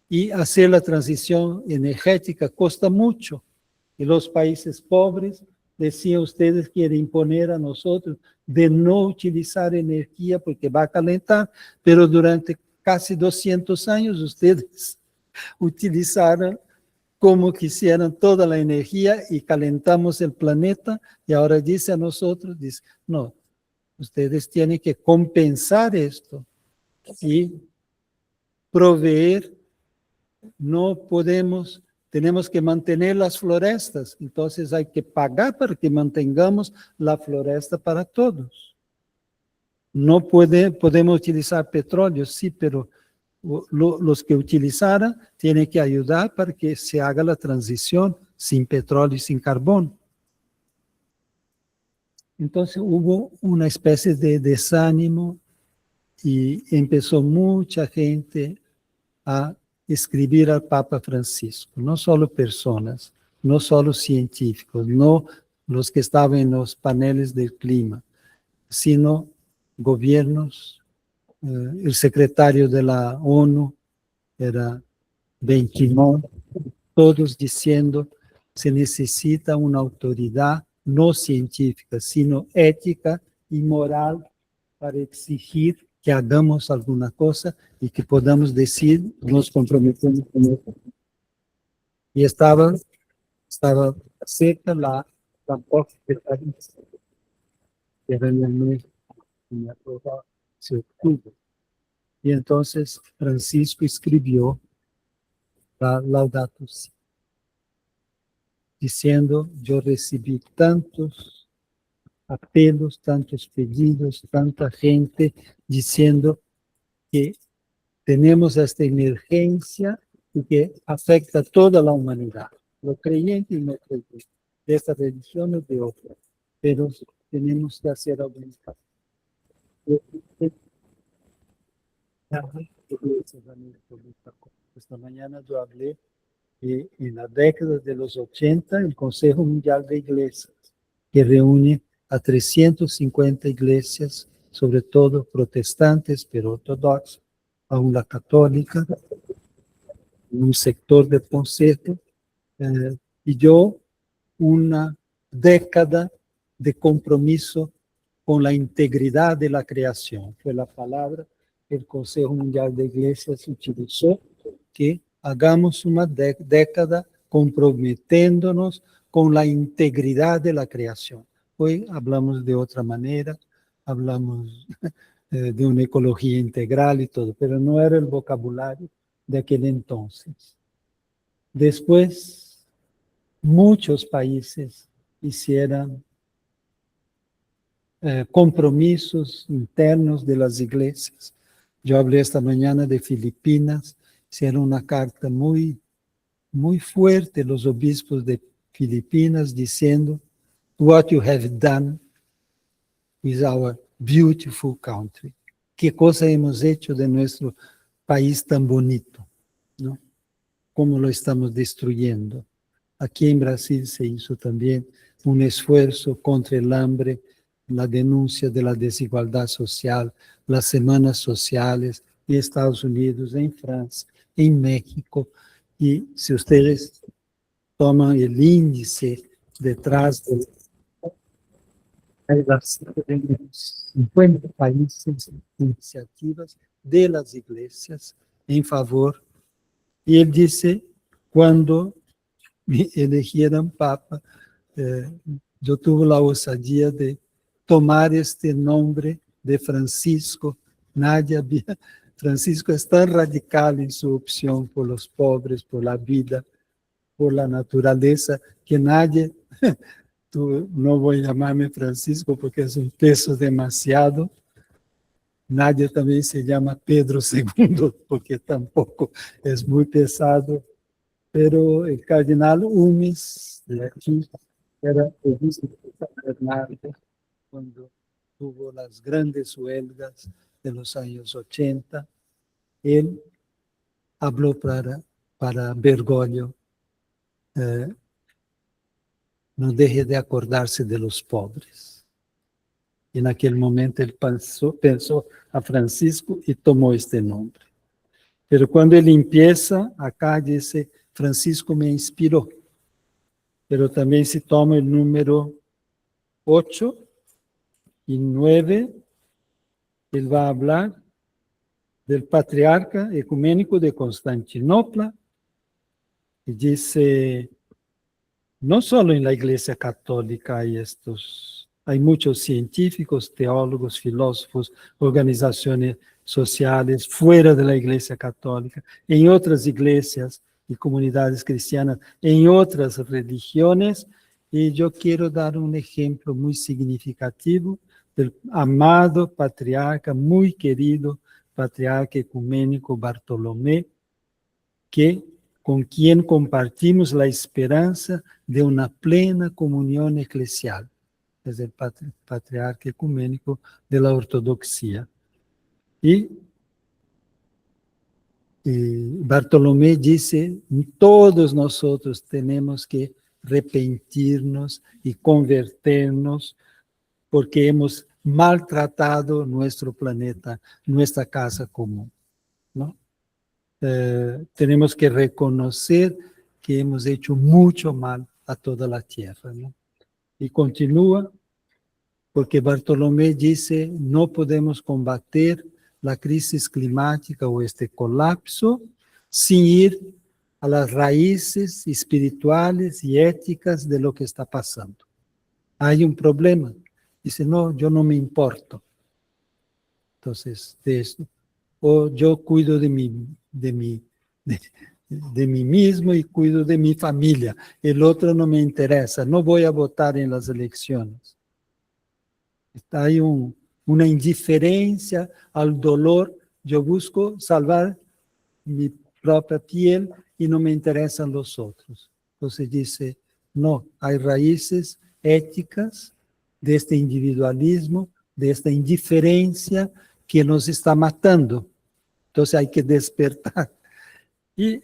Y hacer la transición energética cuesta mucho. Y los países pobres, decían ustedes, quieren imponer a nosotros de no utilizar energía porque va a calentar, pero durante casi 200 años ustedes utilizaron como quisieran toda la energía y calentamos el planeta, y ahora dice a nosotros, dice, no, ustedes tienen que compensar esto y proveer, no podemos... Tenemos que mantener las florestas, entonces hay que pagar para que mantengamos la floresta para todos. No podemos utilizar petróleo, sí, pero los que utilizaran tienen que ayudar para que se haga la transición sin petróleo y sin carbón. Entonces hubo una especie de desánimo y empezó mucha gente a escribir al Papa Francisco, no solo personas, no solo científicos, no los que estaban en los paneles del clima, sino gobiernos. El secretario de la ONU era Ben Ki-moon, todos diciendo se necesita una autoridad no científica, sino ética y moral para exigir que hagamos alguna cosa y que podamos decir, nos comprometemos con eso. Y estaba cerca la COP de París, que era en el mes de octubre. Y entonces Francisco escribió la Laudato Si, diciendo, yo recibí tantos apelos, tantos pedidos, tanta gente diciendo que tenemos esta emergencia y que afecta a toda la humanidad, lo creyente y no creyente, de esta religión o de otra, pero tenemos que hacer algo. Esta mañana yo hablé que en la década de los 80 el Consejo Mundial de Iglesias, que reúne a 350 iglesias, sobre todo protestantes, pero ortodoxas, aún la católica, un sector del Consejo, pidió una década de compromiso con la integridad de la creación. Fue la palabra que el Consejo Mundial de Iglesias utilizó, que hagamos una década comprometiéndonos con la integridad de la creación. Hoy hablamos de otra manera, hablamos de una ecología integral y todo, pero no era el vocabulario de aquel entonces. Después, muchos países hicieron compromisos internos de las iglesias. Yo hablé esta mañana de Filipinas, hicieron una carta muy fuerte los obispos de Filipinas diciendo, what you have done with our beautiful country. ¿Qué cosa hemos hecho de nuestro país tan bonito? ¿No? ¿Cómo lo estamos destruyendo? Aquí en Brasil se hizo también un esfuerzo contra el hambre, la denuncia de la desigualdad social, las semanas sociales en Estados Unidos, en Francia, en México. Y si ustedes toman el índice detrás de las 50 países, iniciativas de las iglesias en favor. Y él dice, cuando me eligieran papa, yo tuve la osadía de tomar este nombre de Francisco. Francisco es tan radical en su opción por los pobres, por la vida, por la naturaleza, que nadie, no voy a llamarme Francisco porque es un peso demasiado, nadie también se llama Pedro II porque tampoco es muy pesado, pero el cardenal Humes, de aquí, era obispo de San Bernardo, cuando tuvo las grandes huelgas de los años 80, él habló para Bergoglio, no deje de acordarse de los pobres. En aquel momento él pensó a Francisco y tomó este nombre. Pero cuando él empieza, acá dice, Francisco me inspiró. Pero también si toma el número 8 y 9, él va a hablar del patriarca ecuménico de Constantinopla, y dice, no solo en la Iglesia Católica hay muchos científicos, teólogos, filósofos, organizaciones sociales fuera de la Iglesia Católica, en otras iglesias y comunidades cristianas, en otras religiones, y yo quiero dar un ejemplo muy significativo del amado patriarca, muy querido patriarca ecuménico Bartolomé, con quien compartimos la esperanza de una plena comunión eclesial. Es el patriarca ecuménico de la ortodoxia. Y Bartolomé dice, todos nosotros tenemos que arrepentirnos y convertirnos porque hemos maltratado nuestro planeta, nuestra casa común, ¿no? Tenemos que reconocer que hemos hecho mucho mal a toda la tierra, ¿no? Y continúa, porque Bartolomé dice, no podemos combater la crisis climática o este colapso sin ir a las raíces espirituales y éticas de lo que está pasando. Hay un problema. Dice, no, yo no me importo. Entonces, de esto. O yo cuido de mí mismo y cuido de mi familia. El otro no me interesa. No voy a votar en las elecciones. Hay una indiferencia al dolor. Yo busco salvar mi propia piel y no me interesan los otros. Entonces dice, no, hay raíces éticas de este individualismo, de esta indiferencia que nos está matando. Entonces hay que despertar. Y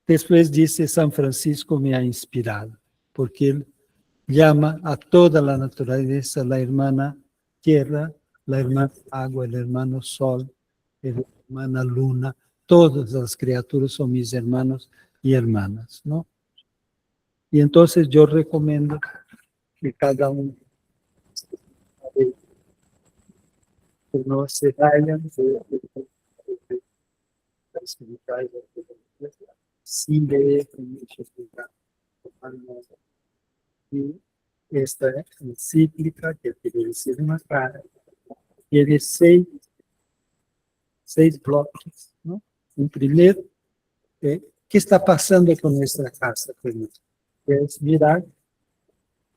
después dice, San Francisco me ha inspirado, porque él llama a toda la naturaleza, la hermana tierra, la hermana agua, el hermano sol, la hermana luna, todas las criaturas son mis hermanos y hermanas, ¿no? Y entonces yo recomiendo que cada uno que no se vayan sin leer muchos lugares. Y esta encíclica, que quiere decir una cara, tiene seis bloques, ¿no? Un primer, ¿qué está pasando con nuestra casa? Es mirar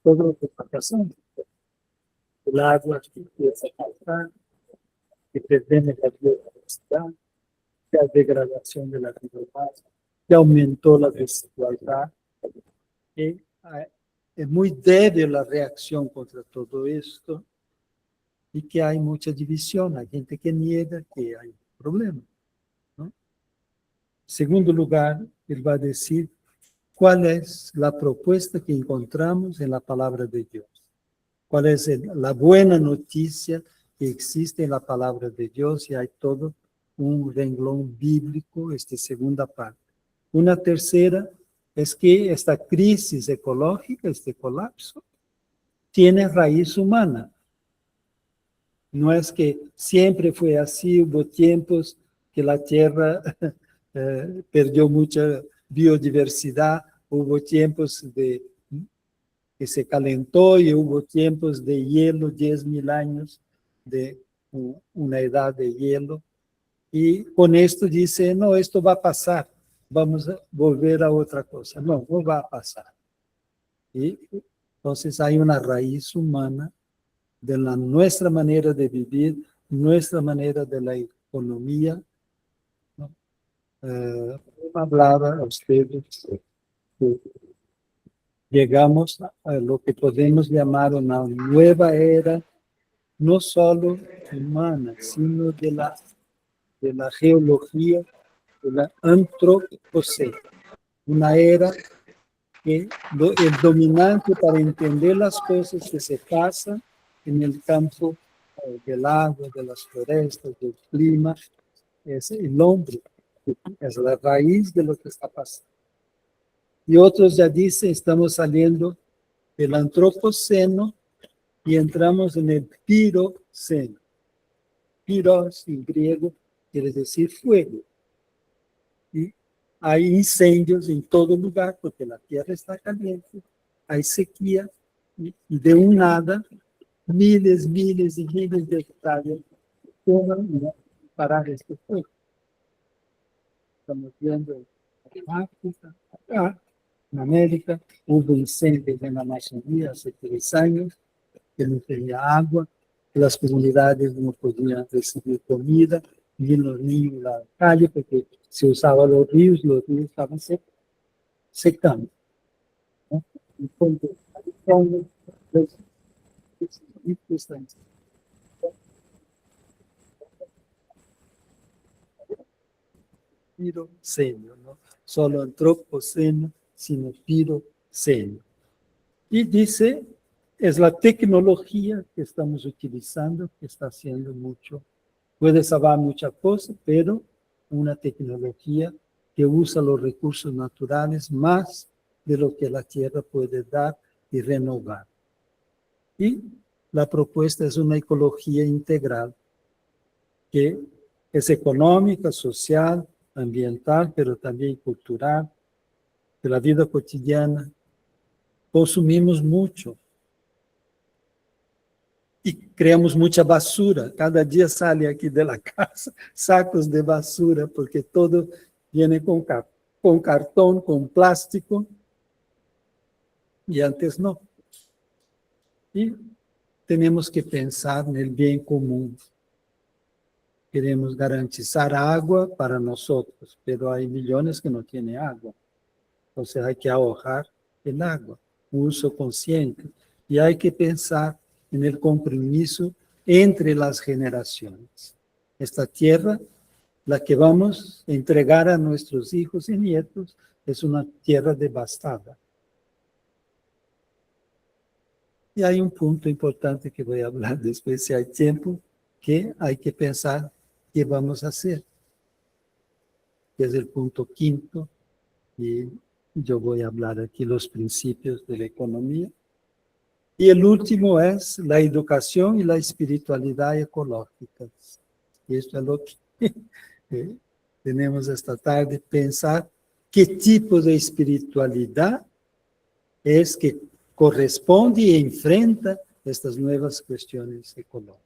todo lo que está pasando. El agua que empieza a faltar, que perdemos la biodiversidad, la degradación de la vida humana, que aumentó la desigualdad. Es muy débil la reacción contra todo esto y que hay mucha división. Hay gente que niega que hay problemas, ¿no? Segundo lugar, él va a decir cuál es la propuesta que encontramos en la palabra de Dios. Cuál es la buena noticia que existe en la palabra de Dios, y hay todo un renglón bíblico, esta segunda parte. Una tercera es que esta crisis ecológica, este colapso, tiene raíz humana. No es que siempre fue así, hubo tiempos que la Tierra perdió mucha biodiversidad, hubo tiempos que se calentó y hubo tiempos de hielo, 10.000 años de una edad de hielo. Y con esto dice, no, esto va a pasar, vamos a volver a otra cosa. No, no va a pasar. Y entonces hay una raíz humana de nuestra manera de vivir, nuestra manera de la economía, ¿no? Hablaba a ustedes que llegamos a lo que podemos llamar una nueva era, no solo humana, sino de la geología, de la antropoceno. Una era que el dominante para entender las cosas que se pasan en el campo del agua, de las florestas, del clima, es el hombre, es la raíz de lo que está pasando. Y otros ya dicen, estamos saliendo del antropoceno y entramos en el piroceno. Piros en griego quiere decir fuego. Y hay incendios en todo lugar porque la tierra está caliente, hay sequía y de un nada miles y miles de hectáreas toman parar este fuego. Estamos viendo en África, acá, en América, hubo incendios en la Amazonía hace 3 años, que no tenía agua, las comunidades no podían recibir comida, ni los niños en la calle, porque se usaban los ríos estaban secando, ¿no? Entonces, piroceno, no solo antropoceno, sino piroceno. Y dice, es la tecnología que estamos utilizando que está haciendo mucho. Puede salvar muchas cosas, pero una tecnología que usa los recursos naturales más de lo que la tierra puede dar y renovar. Y la propuesta es una ecología integral que es económica, social, ambiental, pero también cultural, de la vida cotidiana. Consumimos mucho y creamos mucha basura. Cada día sale aquí de la casa sacos de basura, porque todo viene con cartón, con plástico, y antes no. Y tenemos que pensar en el bien común. Queremos garantizar agua para nosotros, pero hay millones que no tienen agua. Entonces hay que ahorrar el agua, un uso consciente. Y hay que pensar en el compromiso entre las generaciones. Esta tierra, la que vamos a entregar a nuestros hijos y nietos, es una tierra devastada. Y hay un punto importante que voy a hablar después, si hay tiempo, que hay que pensar qué vamos a hacer. Que es el punto quinto, y yo voy a hablar aquí los principios de la economía. Y el último es la educación y la espiritualidad ecológica. Y esto es lo que tenemos esta tarde, pensar qué tipo de espiritualidad es que corresponde y enfrenta estas nuevas cuestiones ecológicas,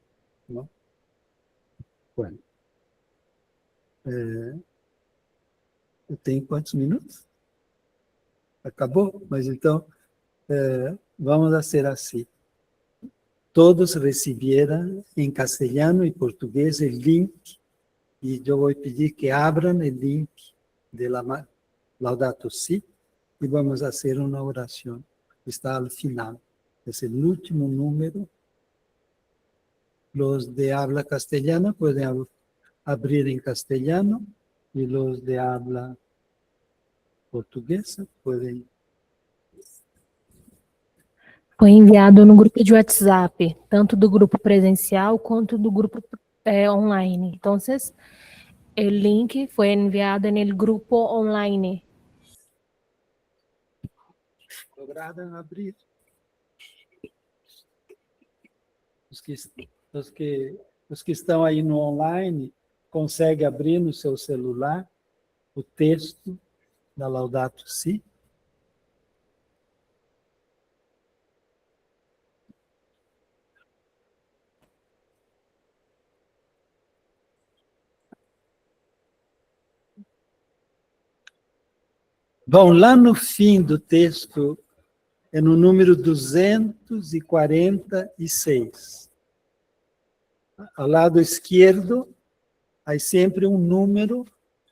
¿no? Bueno, ¿tengo cuántos minutos? Acabou? Mas então, vamos a hacer así. Todos recibieran en castellano y portugués el link, y yo voy a pedir que abran el link de la Laudato Si, y vamos a hacer una oración. Está al final, es el último número. Los de habla castellana pueden abrir en castellano, y los de habla portuguesa pueden. Foi enviado no grupo de WhatsApp, tanto do grupo presencial quanto do grupo online. Então, o link foi enviado no grupo online. Lograram abrir. Os que estão aí no online conseguem abrir no seu celular o texto da Laudato Si. Bom, lá no fim do texto, é no número 246. Ao lado esquerdo, há sempre um número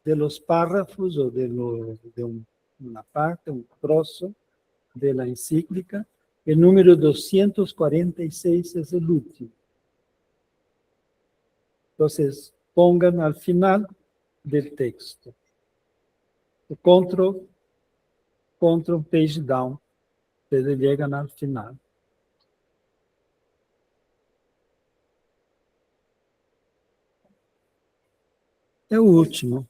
de los párrafos ou de uma parte, um troço de la encíclica. O número 246 é o último. Então, pongan al final do texto. Control page down. Ustedes llegan al final. É o último.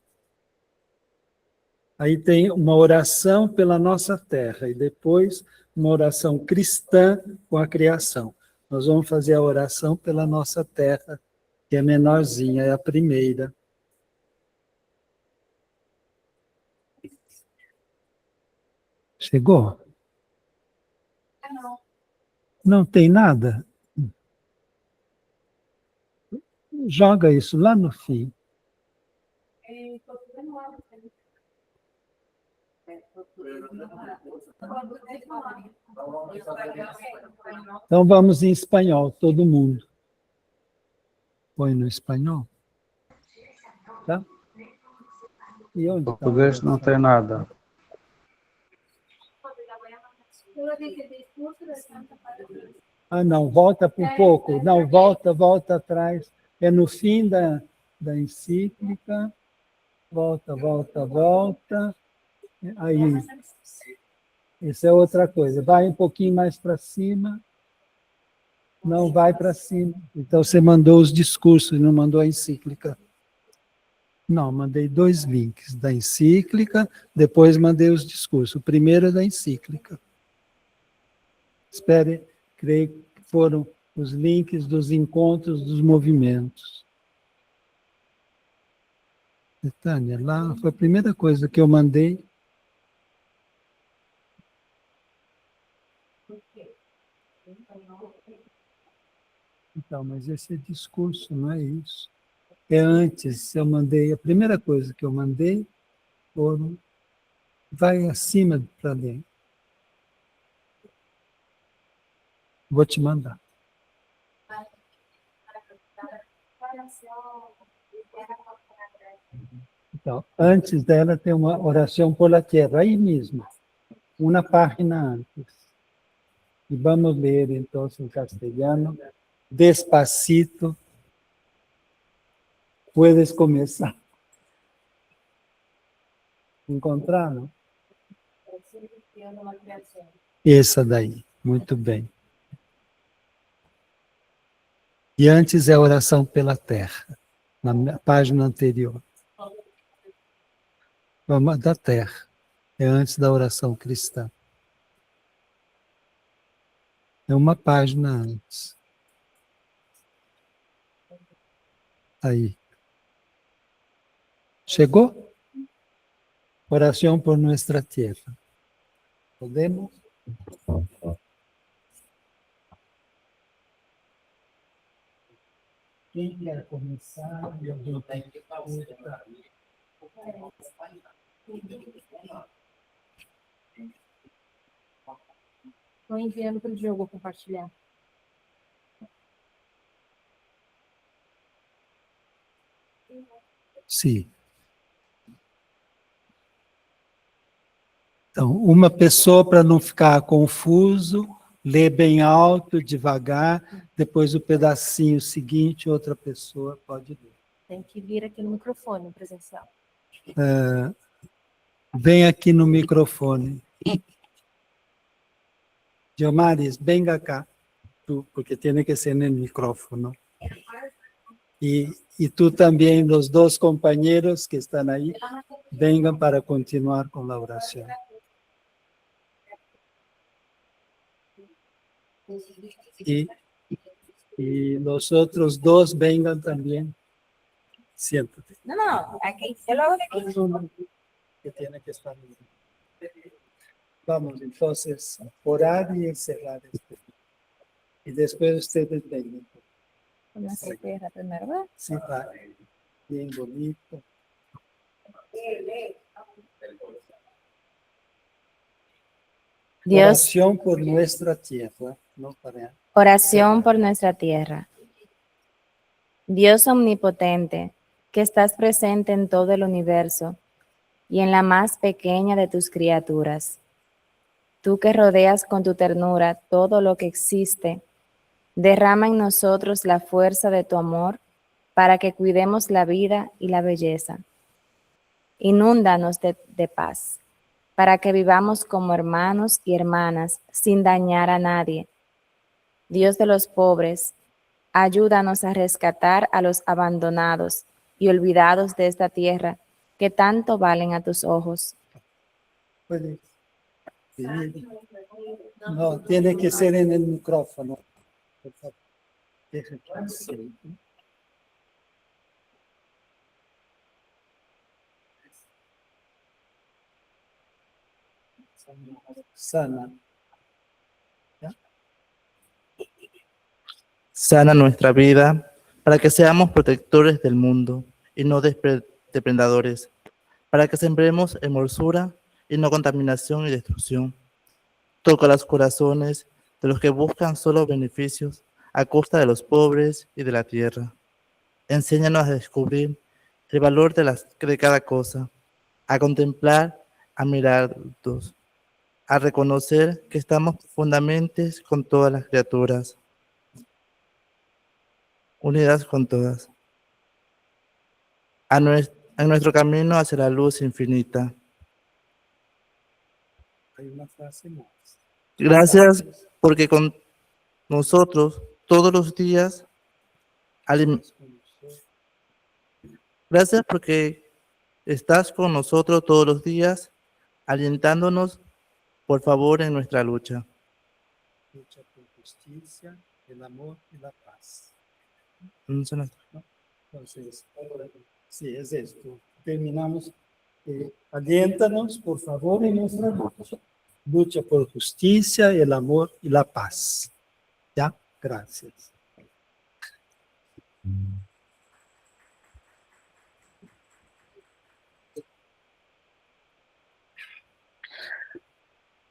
Aí tem uma oração pela nossa terra e depois uma oração cristã com a criação. Nós vamos fazer a oração pela nossa terra, que é menorzinha, é a primeira. Chegou? Não tem nada? Joga isso lá no fim. Então vamos em espanhol, todo mundo. Põe no espanhol. Tá? E onde Português não tem nada. Ah, não, volta por pouco. Não, volta atrás. É no fim da encíclica. Volta, volta, volta. Aí. Isso é outra coisa. Vai um pouquinho mais para cima. Não vai para cima. Então você mandou os discursos, não mandou a encíclica. Não, mandei 2 links da encíclica, depois mandei os discursos. O primeiro é da encíclica. Espere, creio que foram os links dos encontros dos movimentos. Tânia, lá foi a primeira coisa que eu mandei. Então, mas esse é discurso, não é isso. É antes, eu mandei, a primeira coisa que eu mandei foram, vai acima para dentro. Vou te mandar. Então, antes dela tem uma oração por la tierra, aí mesmo, uma página antes. E vamos ler, então, em castelhano, despacito. Puedes começar. Encontraram? Essa daí, muito bem. E antes é a oração pela terra, na página anterior. Da terra. É antes da oração cristã. É uma página antes. Aí. Chegou? Oração por nuestra tierra. Podemos? Quem quer começar? Estou enviando para o Diogo compartilhar. Sim. Então, uma pessoa, para não ficar confuso, lê bem alto, devagar, depois o pedacinho seguinte, outra pessoa pode ler. Tem que vir aqui no microfone presencial. Vem aqui no microfone. Diomaris, venga acá, tú, porque tiene que ser en el micrófono. Y tú también, los 2 compañeros que están ahí, vengan para continuar con la oración. Y los otros 2 vengan también. Siéntate. No, aquí, yo lo hago de aquí. Que tiene que estar. Vamos, entonces, orar y encerrar este. Y después ustedes vengan. Con nuestra tierra primero, ¿verdad? Sí, va. Bien bonito. Dios, Oración por nuestra tierra. No para. oración por nuestra tierra. Dios omnipotente, que estás presente en todo el universo y en la más pequeña de tus criaturas. Tú que rodeas con tu ternura todo lo que existe, derrama en nosotros la fuerza de tu amor para que cuidemos la vida y la belleza. Inúndanos de paz, para que vivamos como hermanos y hermanas sin dañar a nadie. Dios de los pobres, ayúdanos a rescatar a los abandonados y olvidados de esta tierra que tanto valen a tus ojos. Puede. No, tiene que ser en el micrófono. Por favor. Deja que sea. Sana. ¿Ya? Sana nuestra vida para que seamos protectores del mundo y no depredadores, para que sembremos hermosura y no contaminación y destrucción. Toca los corazones de los que buscan solo beneficios a costa de los pobres y de la tierra. Enséñanos a descubrir el valor de cada cosa, a contemplar, a mirarnos, a reconocer que estamos profundamente con todas las criaturas, unidas con todas. en nuestro camino hacia la luz infinita. Hay una frase más. Gracias porque con nosotros todos los días, gracias porque estás con nosotros todos los días, alentándonos, por favor, en nuestra lucha. Lucha por justicia, el amor y la paz. Entonces, sí, es esto. Terminamos. Aliéntanos, por favor, en nuestra lucha. Lucha por justicia, el amor y la paz. ¿Ya? Gracias.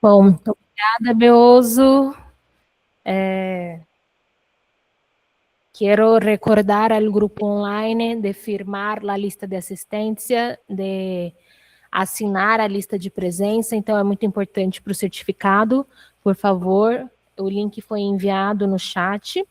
Bom, obrigada, Beoso. Quiero recordar al grupo online de firmar a lista de assistência, de assinar a lista de presença, então é muito importante para o certificado. Por favor, o link foi enviado no chat.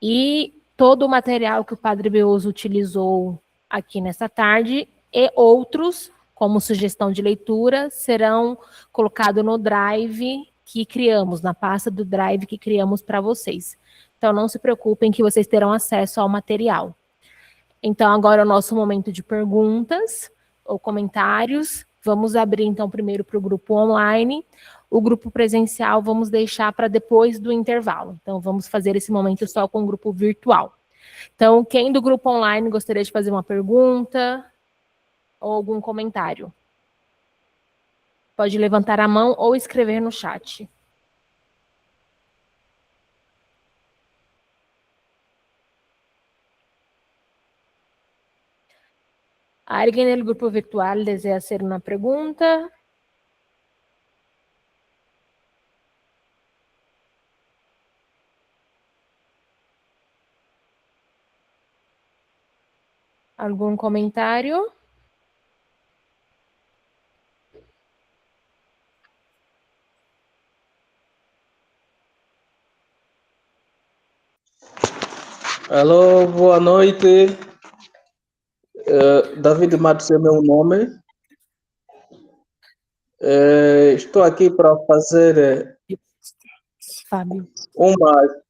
E todo o material que o Padre Beoso utilizou aqui nessa tarde e outros, como sugestão de leitura, serão colocados no Drive que criamos, na pasta do Drive que criamos para vocês. Então, não se preocupem que vocês terão acesso ao material. Então, agora é o nosso momento de perguntas ou comentários. Vamos abrir, então, primeiro para o grupo online. O grupo presencial vamos deixar para depois do intervalo. Então, vamos fazer esse momento só com o grupo virtual. Então, quem do grupo online gostaria de fazer uma pergunta ou algum comentário? Pode levantar a mão ou escrever no chat. ¿Alguien del grupo virtual desea hacer una pregunta? ¿Algún comentario? Alô, boa noite. David Matos é meu nome. Estou aqui para fazer Fábio. uma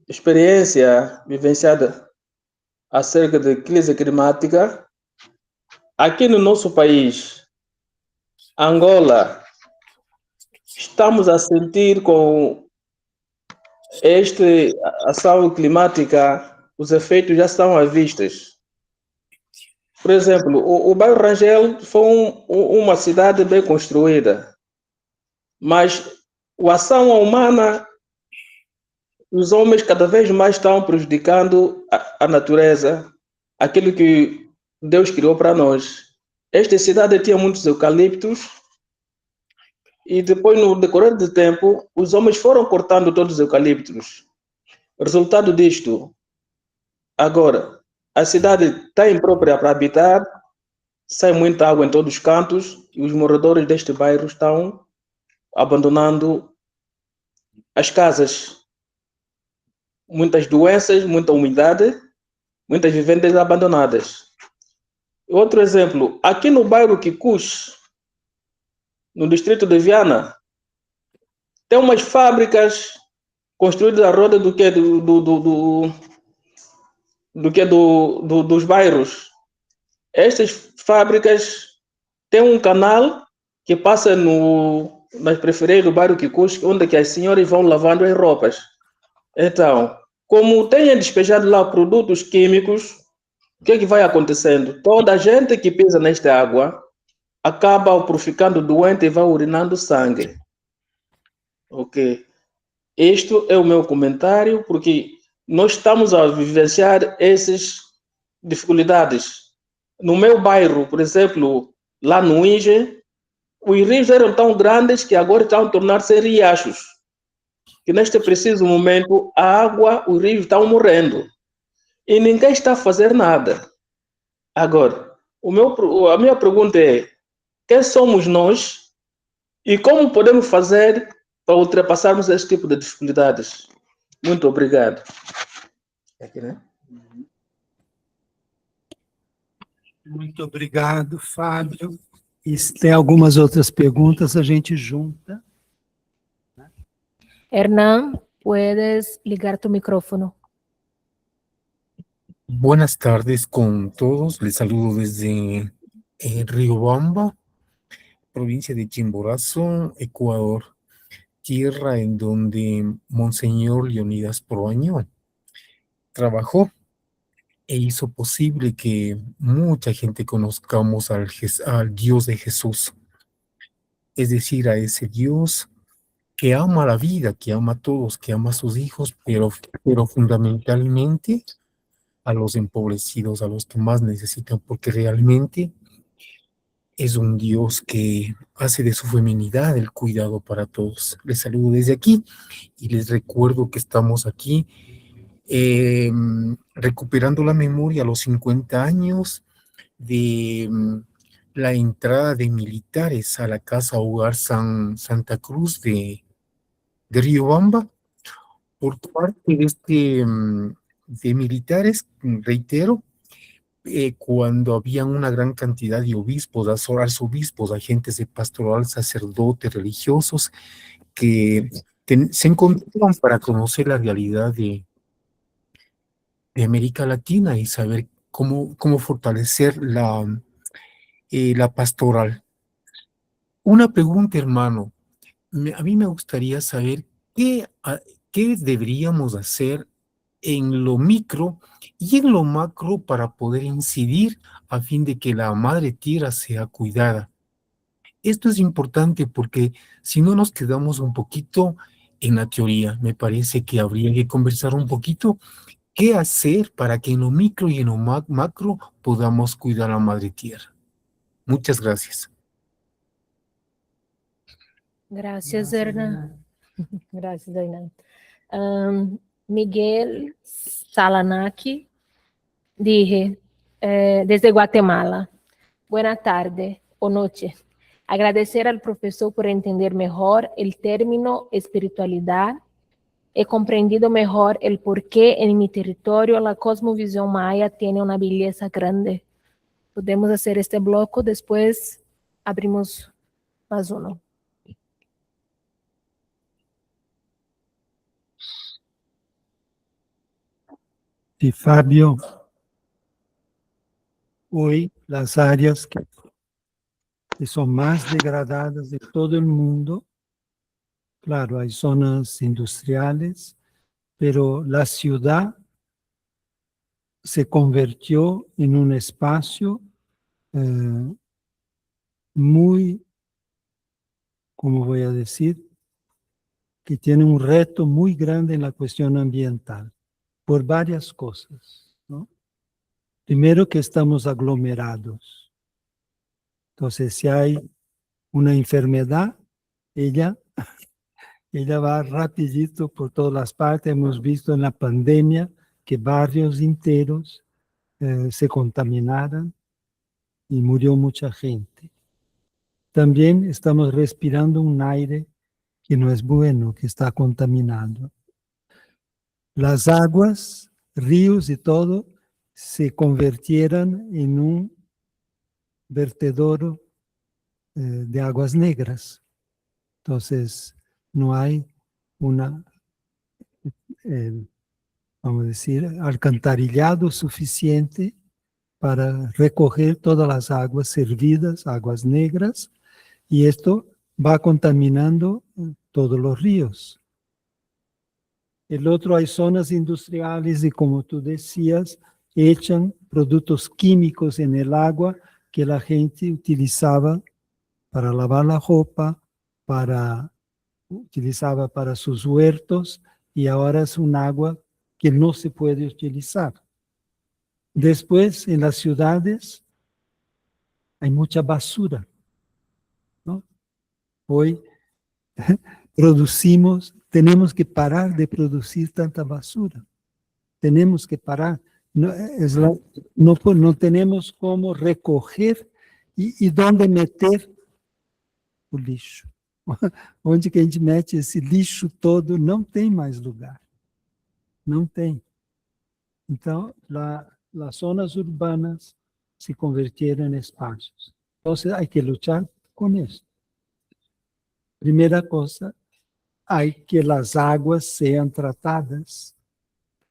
experiência vivenciada acerca de crise climática. Aqui no nosso país, Angola, estamos a sentir com esta ação climática, os efeitos já estão à vista. Por exemplo, o bairro Rangel foi uma cidade bem construída, mas a ação humana, os homens cada vez mais estão prejudicando a natureza, aquilo que Deus criou para nós. Esta cidade tinha muitos eucaliptos e depois, no decorrer do tempo, os homens foram cortando todos os eucaliptos. Resultado disto, agora, a cidade está imprópria para habitar, sai muita água em todos os cantos e os moradores deste bairro estão abandonando as casas. Muitas doenças, muita umidade, muitas vivendas abandonadas. Outro exemplo, aqui no bairro Quicus, no distrito de Viana, tem umas fábricas construídas à roda dos bairros. Estas fábricas têm um canal que passa nas periferias do bairro Quicus, onde que as senhoras vão lavando as roupas. Então, como tenham despejado lá produtos químicos, o que é que vai acontecendo? Toda a gente que pisa nesta água acaba por ficando doente e vai urinando sangue. Ok. Isto é o meu comentário, porque nós estamos a vivenciar essas dificuldades. No meu bairro, por exemplo, lá no Inge, os rios eram tão grandes que agora estão a tornar-se riachos. Que neste preciso momento, a água, os rios estão morrendo. E ninguém está a fazer nada. Agora, a minha pergunta é: quem somos nós e como podemos fazer para ultrapassarmos esse tipo de dificuldades? Muito obrigado. Aqui, né? Muito obrigado, Fábio. E se tem algumas outras perguntas, a gente junta. Hernán, puedes ligar tu micrófono. Buenas tardes con todos. Les saludo desde Riobamba, provincia de Chimborazo, Ecuador, tierra en donde Monseñor Leonidas Proaño trabajó e hizo posible que mucha gente conozcamos al Dios de Jesús, es decir, a ese Dios que ama la vida, que ama a todos, que ama a sus hijos, pero fundamentalmente a los empobrecidos, a los que más necesitan, porque realmente es un Dios que hace de su feminidad el cuidado para todos. Les saludo desde aquí y les recuerdo que estamos aquí recuperando la memoria a los 50 años de la entrada de militares a la Casa Hogar Santa Cruz de Riobamba por parte de militares, reitero, cuando había una gran cantidad de obispos, arzobispos, agentes de pastoral, sacerdotes, religiosos, que se encontraban para conocer la realidad de América Latina y saber cómo fortalecer la pastoral. Una pregunta, hermano. A mí me gustaría saber qué deberíamos hacer en lo micro y en lo macro para poder incidir a fin de que la madre tierra sea cuidada. Esto es importante porque si no nos quedamos un poquito en la teoría, me parece que habría que conversar un poquito qué hacer para que en lo micro y en lo macro podamos cuidar a la madre tierra. Muchas gracias. Gracias, Hernán. Gracias, Hernán. Miguel Salanaki dije, desde Guatemala. Buenas tardes o noche. Agradecer al profesor por entender mejor el término espiritualidad. He comprendido mejor el por qué en mi territorio la cosmovisión maya tiene una belleza grande. Podemos hacer este bloque, después abrimos más uno. Y Fabio, hoy las áreas que son más degradadas de todo el mundo, claro, hay zonas industriales, pero la ciudad se convirtió en un espacio muy, ¿cómo voy a decir? Que tiene un reto muy grande en la cuestión ambiental, por varias cosas, ¿no? Primero que estamos aglomerados. Entonces, si hay una enfermedad, ella va rapidito por todas las partes. Hemos visto en la pandemia que barrios enteros se contaminaron y murió mucha gente. También estamos respirando un aire que no es bueno, que está contaminado. Las aguas, ríos y todo se convirtieron en un vertedero de aguas negras. Entonces, no hay una, vamos a decir, alcantarillado suficiente para recoger todas las aguas servidas, aguas negras, y esto va contaminando todos los ríos. El otro, hay zonas industriales y, como tú decías, echan productos químicos en el agua que la gente utilizaba para lavar la ropa, utilizaba para sus huertos, y ahora es un agua que no se puede utilizar. Después, en las ciudades, hay mucha basura, ¿no? Hoy tenemos que parar de producir tanta basura. Tenemos que parar. No tenemos cómo recoger y dónde meter o lixo. Onde que a gente mete esse lixo todo, não tem mais lugar. Não tem. Então, las zonas urbanas se convirtieron en espacios. Entonces hay que luchar con eso. Primera cosa, hay que las aguas sean tratadas.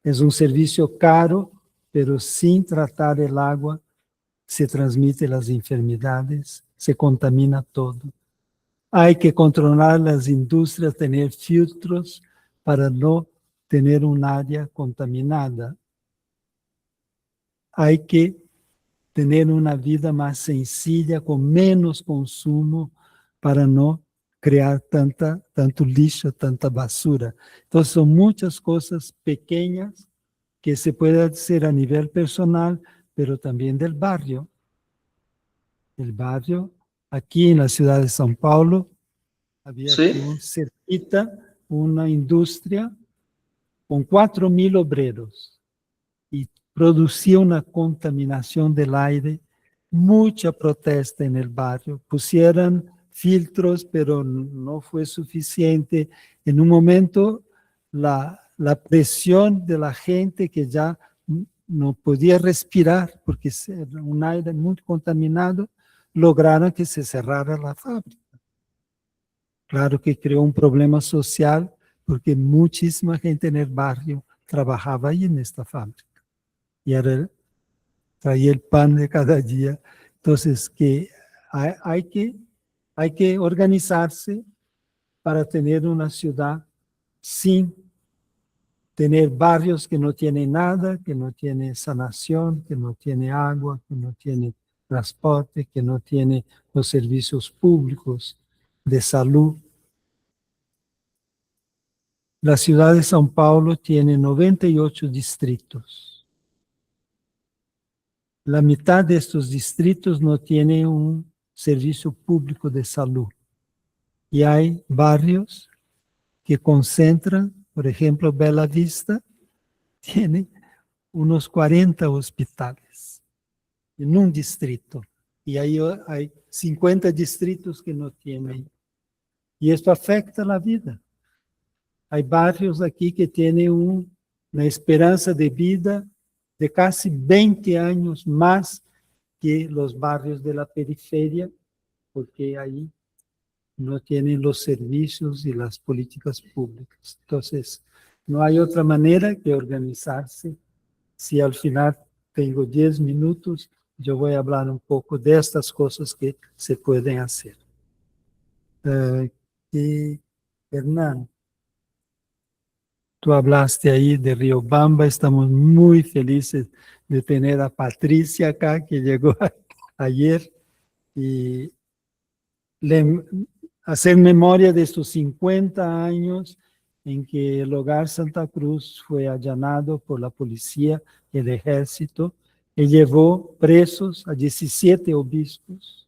Es un servicio caro, pero sin tratar el agua se transmiten las enfermedades, se contamina todo. Hay que controlar las industrias, tener filtros para no tener un área contaminada. Hay que tener una vida más sencilla, con menos consumo, para no crear tanto lixo, tanta basura. Entonces son muchas cosas pequeñas que se puede hacer a nivel personal, pero también del barrio. El barrio, aquí en la ciudad de São Paulo, había Sí. aquí cerquita una industria con 4.000 obreros y producía una contaminación del aire, mucha protesta en el barrio. Pusieron filtros, pero no fue suficiente. En un momento, la presión de la gente que ya no podía respirar porque era un aire muy contaminado, lograron que se cerrara la fábrica. Claro que creó un problema social porque muchísima gente en el barrio trabajaba ahí en esta fábrica. Y era, traía el pan de cada día. Entonces, que hay que organizarse para tener una ciudad sin tener barrios que no tienen nada, que no tiene sanación, que no tiene agua, que no tiene transporte, que no tiene los servicios públicos de salud. La ciudad de São Paulo tiene 98 distritos. La mitad de estos distritos no tiene un servicio público de salud. Y hay barrios que concentran, por ejemplo, Bela Vista tiene unos 40 hospitales en un distrito. Y ahí hay 50 distritos que no tienen. Y esto afecta la vida. Hay barrios aquí que tienen una esperanza de vida de casi 20 años más que los barrios de la periferia, porque ahí no tienen los servicios y las políticas públicas. Entonces, no hay otra manera que organizarse. Si al final tengo 10 minutos, yo voy a hablar un poco de estas cosas que se pueden hacer. Hernán, tú hablaste ahí de Riobamba, estamos muy felices de tener a Patricia acá, que llegó ayer, y hacer memoria de estos 50 años en que el Hogar Santa Cruz fue allanado por la policía y el ejército, y llevó presos a 17 obispos,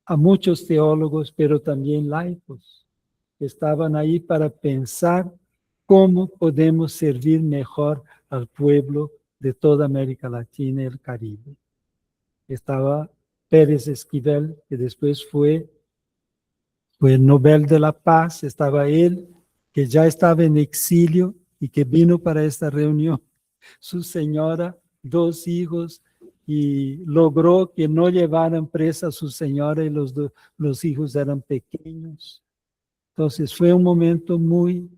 a muchos teólogos, pero también laicos, que estaban ahí para pensar cómo podemos servir mejor al pueblo de toda América Latina y el Caribe. Estaba Pérez Esquivel, que después fue el Nobel de la Paz. Estaba él, que ya estaba en exilio y que vino para esta reunión. Su señora, 2 hijos, y logró que no llevaran presa a su señora y los hijos eran pequeños. Entonces fue un momento muy,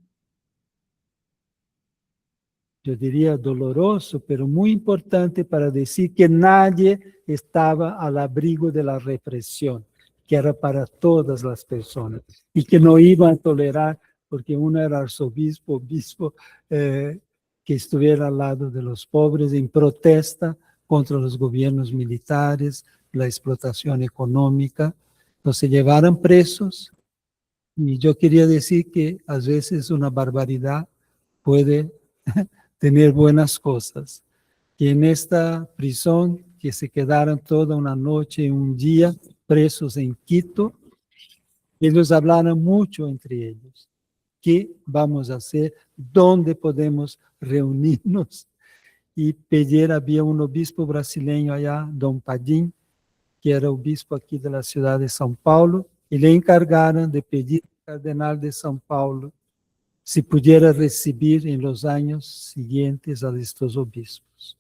yo diría doloroso, pero muy importante para decir que nadie estaba al abrigo de la represión, que era para todas las personas y que no iban a tolerar, porque uno era arzobispo, obispo, que estuviera al lado de los pobres en protesta contra los gobiernos militares, la explotación económica. Entonces llevaron presos, y yo quería decir que a veces una barbaridad puede tener buenas cosas. Que en esta prisión, que se quedaron toda una noche y un día presos en Quito, ellos hablaron mucho entre ellos. ¿Qué vamos a hacer? ¿Dónde podemos reunirnos? Y pedir, había un obispo brasileño allá, Dom Padim, que era obispo aquí de la ciudad de São Paulo, y le encargaron de pedir al cardenal de São Paulo si pudiera recibir en los años siguientes a estos obispos.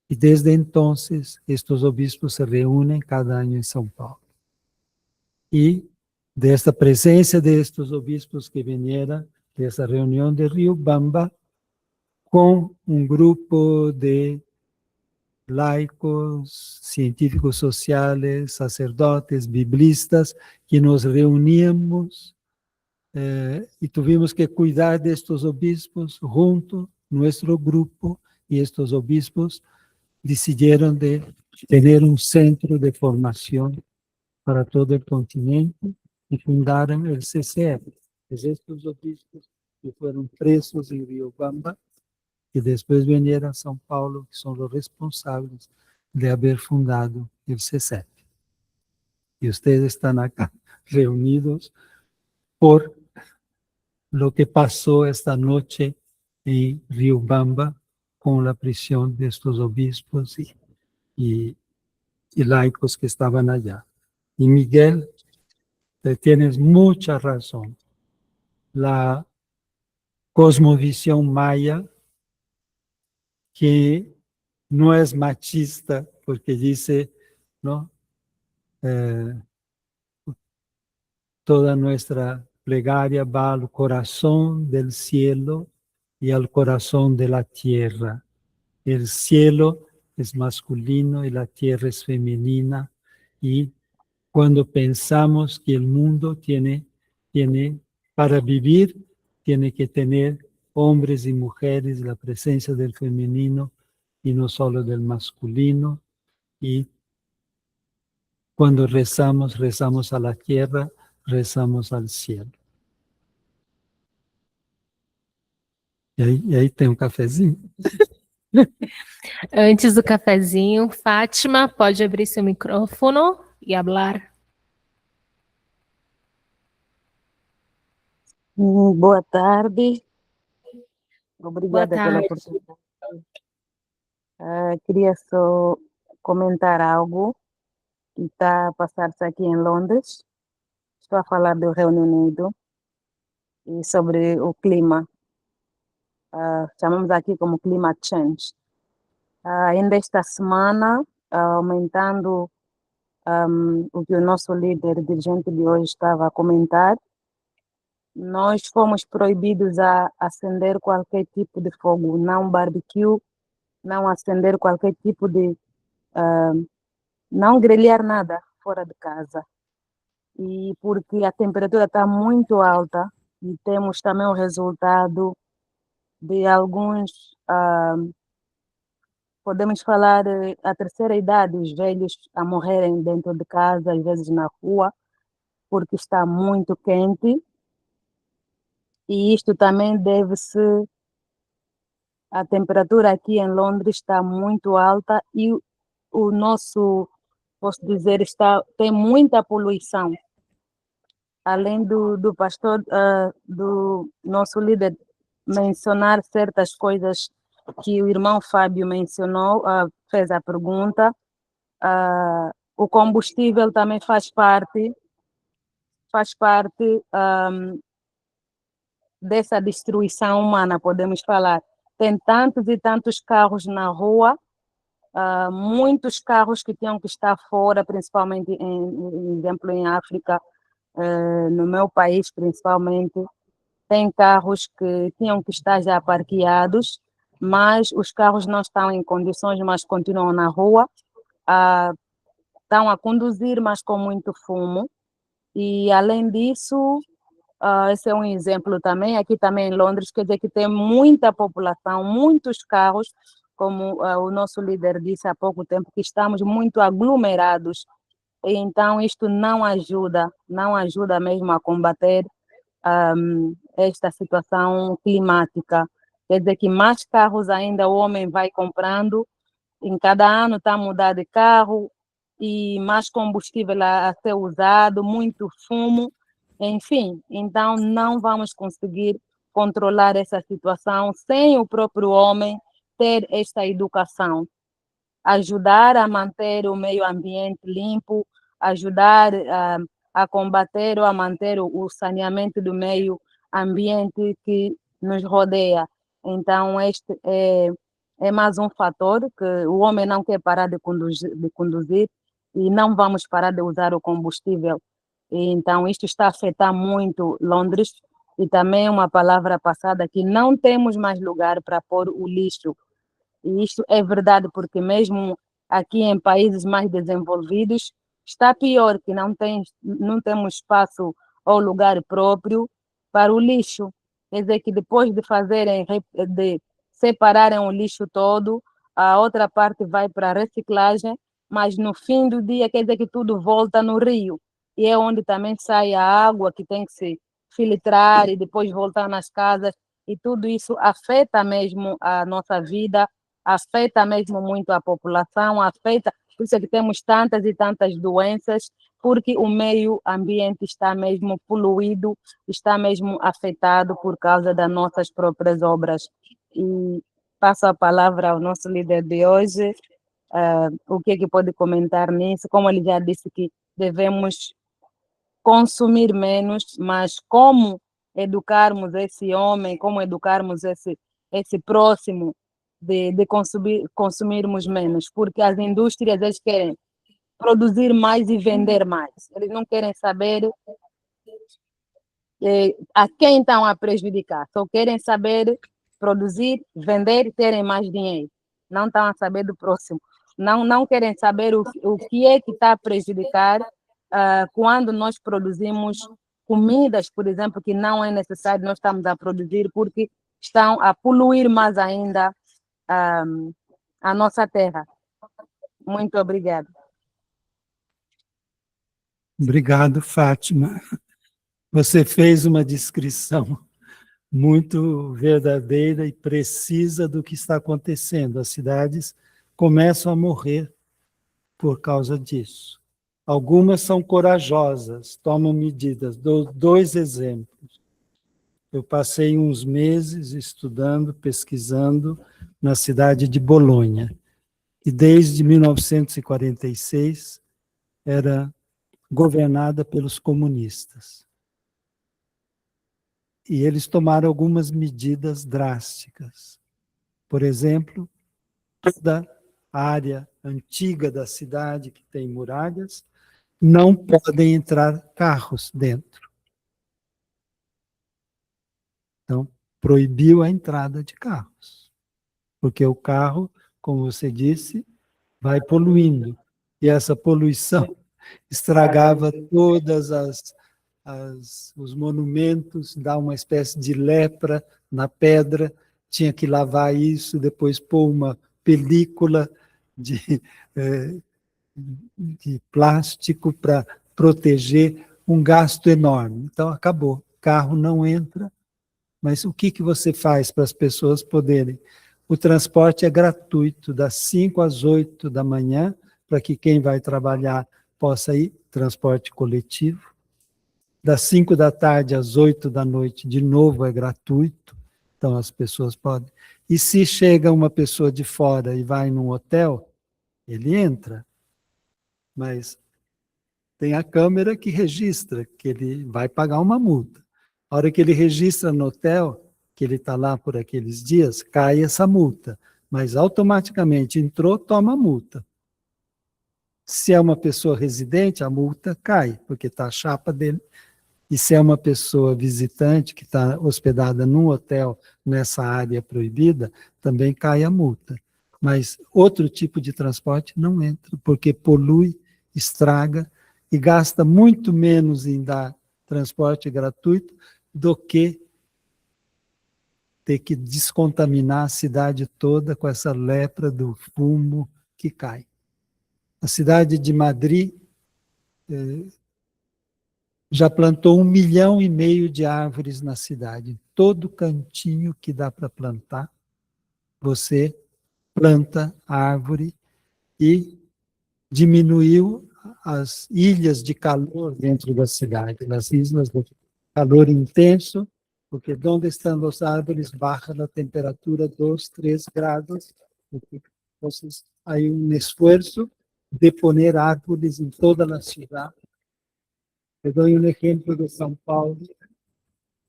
Y desde entonces, estos obispos se reúnen cada año en São Paulo. Y de esta presencia de estos obispos que vinieron, de esa reunión de Riobamba, con un grupo de laicos, científicos sociales, sacerdotes, biblistas, que nos reuníamos y tuvimos que cuidar de estos obispos junto, nuestro grupo, y estos obispos decidieron de tener un centro de formación para todo el continente y fundaron el CCF. Es estos obispos que fueron presos en Riobamba, que después vinieron a São Paulo, que son los responsables de haber fundado el CCF. Y ustedes están acá reunidos por lo que pasó esta noche en Riobamba con la prisión de estos obispos y laicos que estaban allá. Y Miguel, tienes mucha razón. La cosmovisión maya, que no es machista, porque dice, ¿no? Toda nuestra plegaria va al corazón del cielo y al corazón de la tierra. El cielo es masculino y la tierra es femenina, y cuando pensamos que el mundo tiene para vivir, tiene que tener hombres y mujeres, la presencia del femenino y no solo del masculino. Y cuando rezamos, rezamos a la tierra, rezamos al cielo. E aí tem um cafezinho? Antes do cafezinho, Fátima, pode abrir seu microfone e falar. Boa tarde. Boa Obrigada pela tarde. oportunidade. Queria só comentar algo que está a passar-se aqui em Londres. Estou a falar do Reino Unido e sobre o clima. Chamamos aqui como climate change. Ainda esta semana, aumentando o que o nosso líder dirigente de hoje estava a comentar, nós fomos proibidos a acender qualquer tipo de fogo, não barbecue, não acender qualquer tipo de... não grelhar nada fora de casa. E porque a temperatura está muito alta e temos também o resultado de alguns... podemos falar a terceira idade, os velhos a morrerem dentro de casa, às vezes na rua, porque está muito quente. E isto também deve-se... A temperatura aqui em Londres está muito alta e o nosso, posso dizer, tem muita poluição. Além do pastor, do nosso líder mencionar certas coisas que o irmão Fábio mencionou, fez a pergunta, o combustível também faz parte dessa destruição humana, podemos falar. Tem tantos e tantos carros na rua, muitos carros que tinham que estar fora, principalmente, exemplo, em África, no meu país, principalmente, tem carros que tinham que estar já parqueados, mas os carros não estão em condições, mas continuam na rua, estão a conduzir, mas com muito fumo. E, além disso, esse é um exemplo também, aqui também em Londres, quer dizer que tem muita população, muitos carros, como o nosso líder disse há pouco tempo, que estamos muito aglomerados. E, então, isto não ajuda mesmo a combater esta situação climática. Quer dizer que mais carros ainda o homem vai comprando, em cada ano está a mudar de carro, e mais combustível a ser usado, muito fumo, enfim. Então, não vamos conseguir controlar essa situação sem o próprio homem ter esta educação. Ajudar a manter o meio ambiente limpo, ajudar a combater ou a manter o saneamento do meio ambiente que nos rodeia. Então, este é é mais um fator que o homem não quer parar de conduzir e não vamos parar de usar o combustível. E, então, isto está a afetar muito Londres e também uma palavra passada que não temos mais lugar para pôr o lixo. E isto é verdade porque mesmo aqui em países mais desenvolvidos está pior, que não temos espaço ou lugar próprio para o lixo. Quer dizer que depois de separarem o lixo todo, a outra parte vai para a reciclagem, mas no fim do dia quer dizer que tudo volta no rio. E é onde também sai a água que tem que se filtrar e depois voltar nas casas. E tudo isso afeta mesmo a nossa vida, afeta mesmo muito a população, afeta, por isso é que temos tantas e tantas doenças, porque o meio ambiente está mesmo poluído, está mesmo afetado por causa das nossas próprias obras. E passo a palavra ao nosso líder de hoje, o que é que pode comentar nisso, como ele já disse que devemos consumir menos, mas como educarmos esse homem, como educarmos esse próximo de consumirmos menos, porque as indústrias eles querem produzir mais e vender mais. Eles não querem saber a quem estão a prejudicar, só querem saber produzir, vender e terem mais dinheiro. Não estão a saber do próximo. Não querem saber o que é que está a prejudicar quando nós produzimos comidas, por exemplo, que não é necessário nós estamos a produzir, porque estão a poluir mais ainda a nossa terra. Muito obrigada. Obrigado, Fátima. Você fez uma descrição muito verdadeira e precisa do que está acontecendo. As cidades começam a morrer por causa disso. Algumas são corajosas, tomam medidas. Dou 2 exemplos. Eu passei uns meses estudando, pesquisando na cidade de Bolonha, e desde 1946 era governada pelos comunistas. E eles tomaram algumas medidas drásticas. Por exemplo, toda a área antiga da cidade, que tem muralhas, não podem entrar carros dentro. Então, proibiu a entrada de carros. Porque o carro, como você disse, vai poluindo. E essa poluição estragava todas os monumentos, dá uma espécie de lepra na pedra, tinha que lavar isso, depois pôr uma película de plástico para proteger, um gasto enorme. Então, acabou. Carro não entra, mas o que você faz para as pessoas poderem? O transporte é gratuito, das 5 às 8 da manhã, para que quem vai trabalhar possa ir, transporte coletivo. Das 5 da tarde às 8 da noite, de novo, é gratuito, então as pessoas podem. E se chega uma pessoa de fora e vai num hotel, ele entra, mas tem a câmera que registra, que ele vai pagar uma multa. A hora que ele registra no hotel, que ele está lá por aqueles dias, cai essa multa, mas automaticamente entrou, toma a multa. Se é uma pessoa residente, a multa cai, porque está a chapa dele. E se é uma pessoa visitante que está hospedada num hotel nessa área proibida, também cai a multa. Mas outro tipo de transporte não entra, porque polui, estraga e gasta muito menos em dar transporte gratuito do que ter que descontaminar a cidade toda com essa lepra do fumo que cai. A cidade de Madrid já plantou 1,5 milhão de árvores na cidade. Todo cantinho que dá para plantar, você planta árvore e diminuiu as ilhas de calor dentro da cidade, as ilhas de calor intenso, porque onde estão as árvores baixa a temperatura 2, 3 grados. Entonces, hay un esfuerzo de poner árboles en toda la ciudad. Te doy un ejemplo de São Paulo,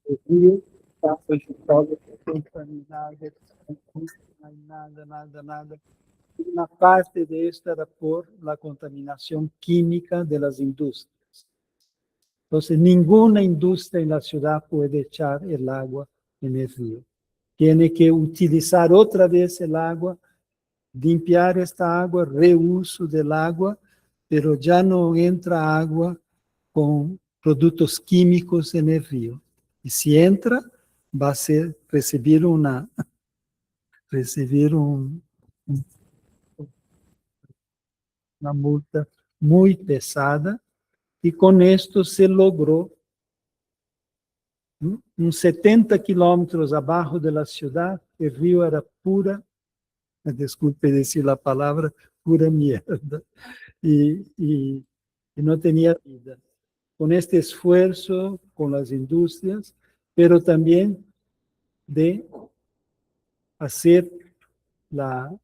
de Rio. campos de soja contaminadas, no hay nada. Una parte de esto era por la contaminación química de las industrias. Entonces, ninguna industria en la ciudad puede echar el agua en el río. Tiene que utilizar otra vez el agua, limpiar esta agua, reuso del agua, pero ya no entra agua con productos químicos en el río. Y si entra, va a recibir una multa muy pesada, y con esto se logró uns 70 quilômetros abajo de la ciudad, el río era pura, desculpe decir la palabra, pura mierda, y no tenía vida. Con este esfuerzo, con las industrias, pero también de hacer la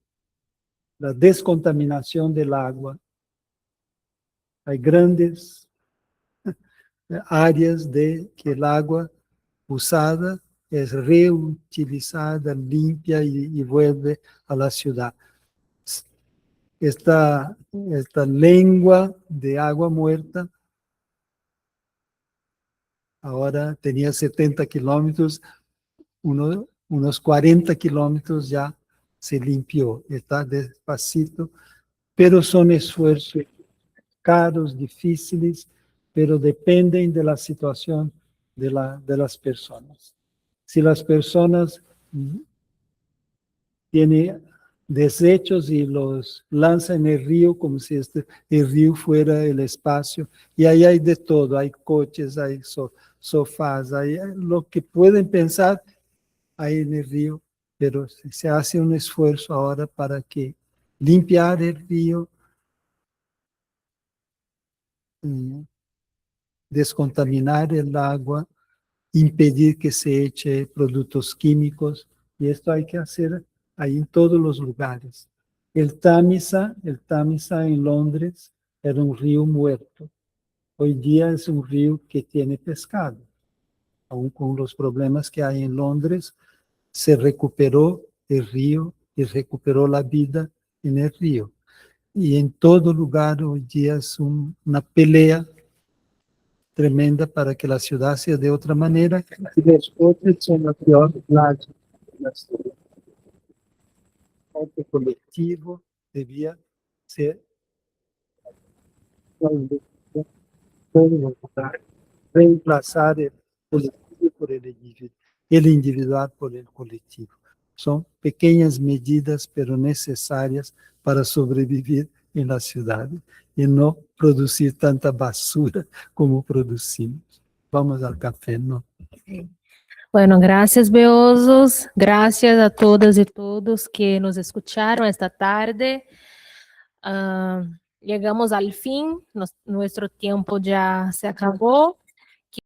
descontaminación del agua. Hay grandes áreas de que el agua usada es reutilizada, limpia y vuelve a la ciudad. Esta lengua de agua muerta ahora tenía 70 kilómetros, unos 40 kilómetros ya se limpió, está despacito, pero son esfuerzos caros, difíciles, pero dependen de la situación de las personas. Si las personas tienen desechos y los lanzan en el río como si el río fuera el espacio, y ahí hay de todo, hay coches, hay sofás, hay lo que pueden pensar ahí en el río, pero se hace un esfuerzo ahora para que limpiar el río, descontaminar el agua, impedir que se eche productos químicos, y esto hay que hacer ahí en todos los lugares. El Tamisa en Londres era un río muerto. Hoy día es un río que tiene pescado. Aún con los problemas que hay en Londres, se recuperó el río y recuperó la vida en el río. Y en todo lugar hoy día es una pelea tremenda para que la ciudad sea de otra manera, y los coches son la peor plaga de la ciudad. El colectivo debía ser reemplazar el colectivo por el individual por el colectivo. Son pequeñas medidas, pero necesarias para sobrevivir en la ciudad y no producir tanta basura como producimos. Vamos al café, ¿no? Bueno, gracias, Beosos. Gracias a todas y todos que nos escucharon esta tarde. Llegamos al fin, nuestro tiempo ya se acabó.